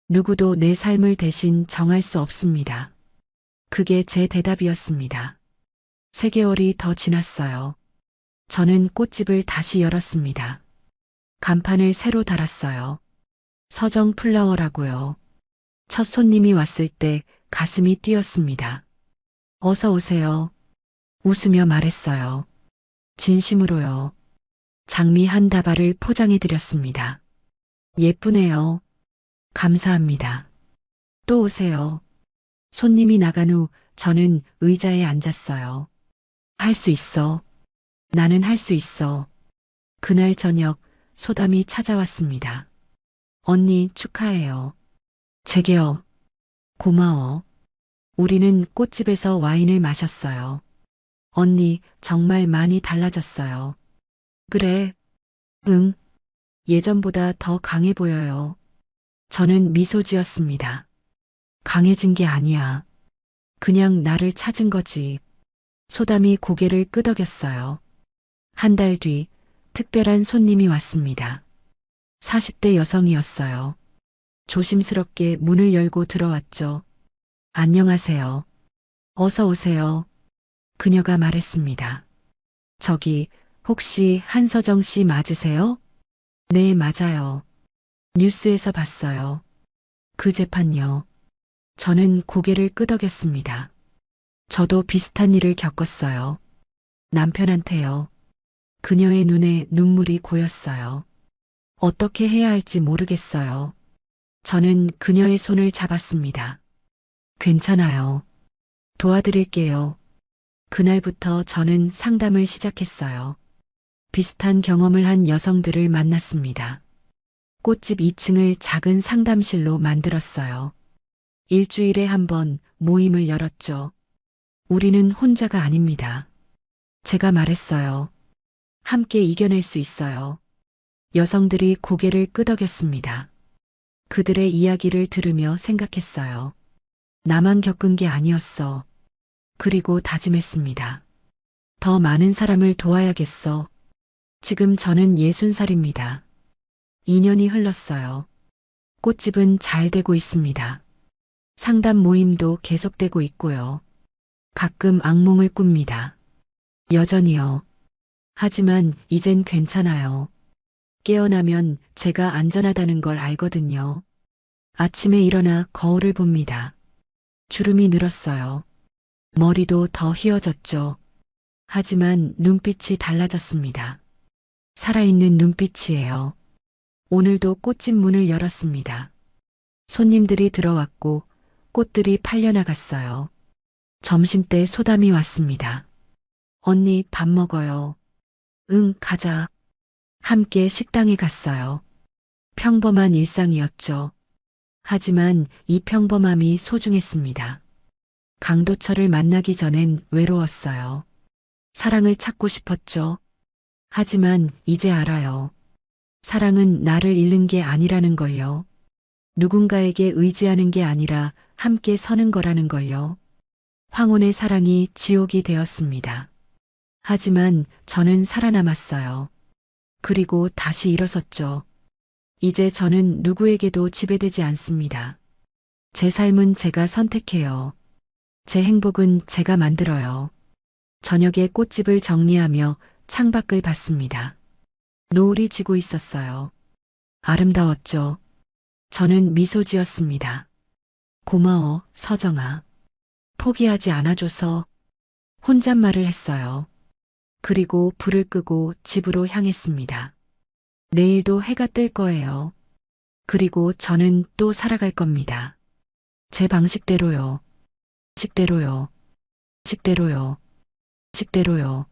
누구도 내 삶을 대신 정할 수 없습니다. 그게 제 대답이었습니다. 3개월이 더 지났어요. 저는 꽃집을 다시 열었습니다. 간판을 새로 달았어요. 서정 플라워라고요. 첫 손님이 왔을 때 가슴이 뛰었습니다. 어서 오세요. 웃으며 말했어요. 진심으로요. 장미 한 다발을 포장해 드렸습니다. 예쁘네요. 감사합니다. 또 오세요. 손님이 나간 후 저는 의자에 앉았어요. 할 수 있어. 나는 할 수 있어. 그날 저녁 소담이 찾아왔습니다. 언니 축하해요. 제게요. 고마워. 우리는 꽃집에서 와인을 마셨어요. 언니 정말 많이 달라졌어요. 그래. 응. 예전보다 더 강해 보여요. 저는 미소 지었습니다. 강해진 게 아니야. 그냥 나를 찾은 거지. 소담이 고개를 끄덕였어요. 한 달 뒤 특별한 손님이 왔습니다. 40대 여성이었어요. 조심스럽게 문을 열고 들어왔죠. 안녕하세요. 어서 오세요. 그녀가 말했습니다. 저기 혹시 한서정 씨 맞으세요? 네, 맞아요. 뉴스에서 봤어요. 그 재판요. 저는 고개를 끄덕였습니다. 저도 비슷한 일을 겪었어요. 남편한테요. 그녀의 눈에 눈물이 고였어요. 어떻게 해야 할지 모르겠어요. 저는 그녀의 손을 잡았습니다. 괜찮아요. 도와드릴게요. 그날부터 저는 상담을 시작했어요. 비슷한 경험을 한 여성들을 만났습니다. 꽃집 2층을 작은 상담실로 만들었어요. 일주일에 한 번 모임을 열었죠. 우리는 혼자가 아닙니다. 제가 말했어요. 함께 이겨낼 수 있어요. 여성들이 고개를 끄덕였습니다. 그들의 이야기를 들으며 생각했어요. 나만 겪은 게 아니었어. 그리고 다짐했습니다. 더 많은 사람을 도와야겠어. 지금 저는 60살입니다. 2년이 흘렀어요. 꽃집은 잘 되고 있습니다. 상담 모임도 계속되고 있고요. 가끔 악몽을 꿉니다. 여전히요. 하지만 이젠 괜찮아요. 깨어나면 제가 안전하다는 걸 알거든요. 아침에 일어나 거울을 봅니다. 주름이 늘었어요. 머리도 더 휘어졌죠. 하지만 눈빛이 달라졌습니다. 살아있는 눈빛이에요. 오늘도 꽃집 문을 열었습니다. 손님들이 들어왔고 꽃들이 팔려나갔어요. 점심때 소담이 왔습니다. 언니 밥 먹어요. 응, 가자. 함께 식당에 갔어요. 평범한 일상이었죠. 하지만 이 평범함이 소중했습니다. 강도철을 만나기 전엔 외로웠어요. 사랑을 찾고 싶었죠. 하지만 이제 알아요. 사랑은 나를 잃는 게 아니라는 걸요. 누군가에게 의지하는 게 아니라 함께 서는 거라는 걸요. 황혼의 사랑이 지옥이 되었습니다. 하지만 저는 살아남았어요. 그리고 다시 일어섰죠. 이제 저는 누구에게도 지배되지 않습니다. 제 삶은 제가 선택해요. 제 행복은 제가 만들어요. 저녁에 꽃집을 정리하며 창밖을 봤습니다. 노을이 지고 있었어요. 아름다웠죠. 저는 미소 지었습니다. 고마워, 서정아. 포기하지 않아줘서 혼잣말을 했어요. 그리고 불을 끄고 집으로 향했습니다. 내일도 해가 뜰 거예요. 그리고 저는 또 살아갈 겁니다. 제 방식대로요. 식대로요. 식대로요. 식대로요.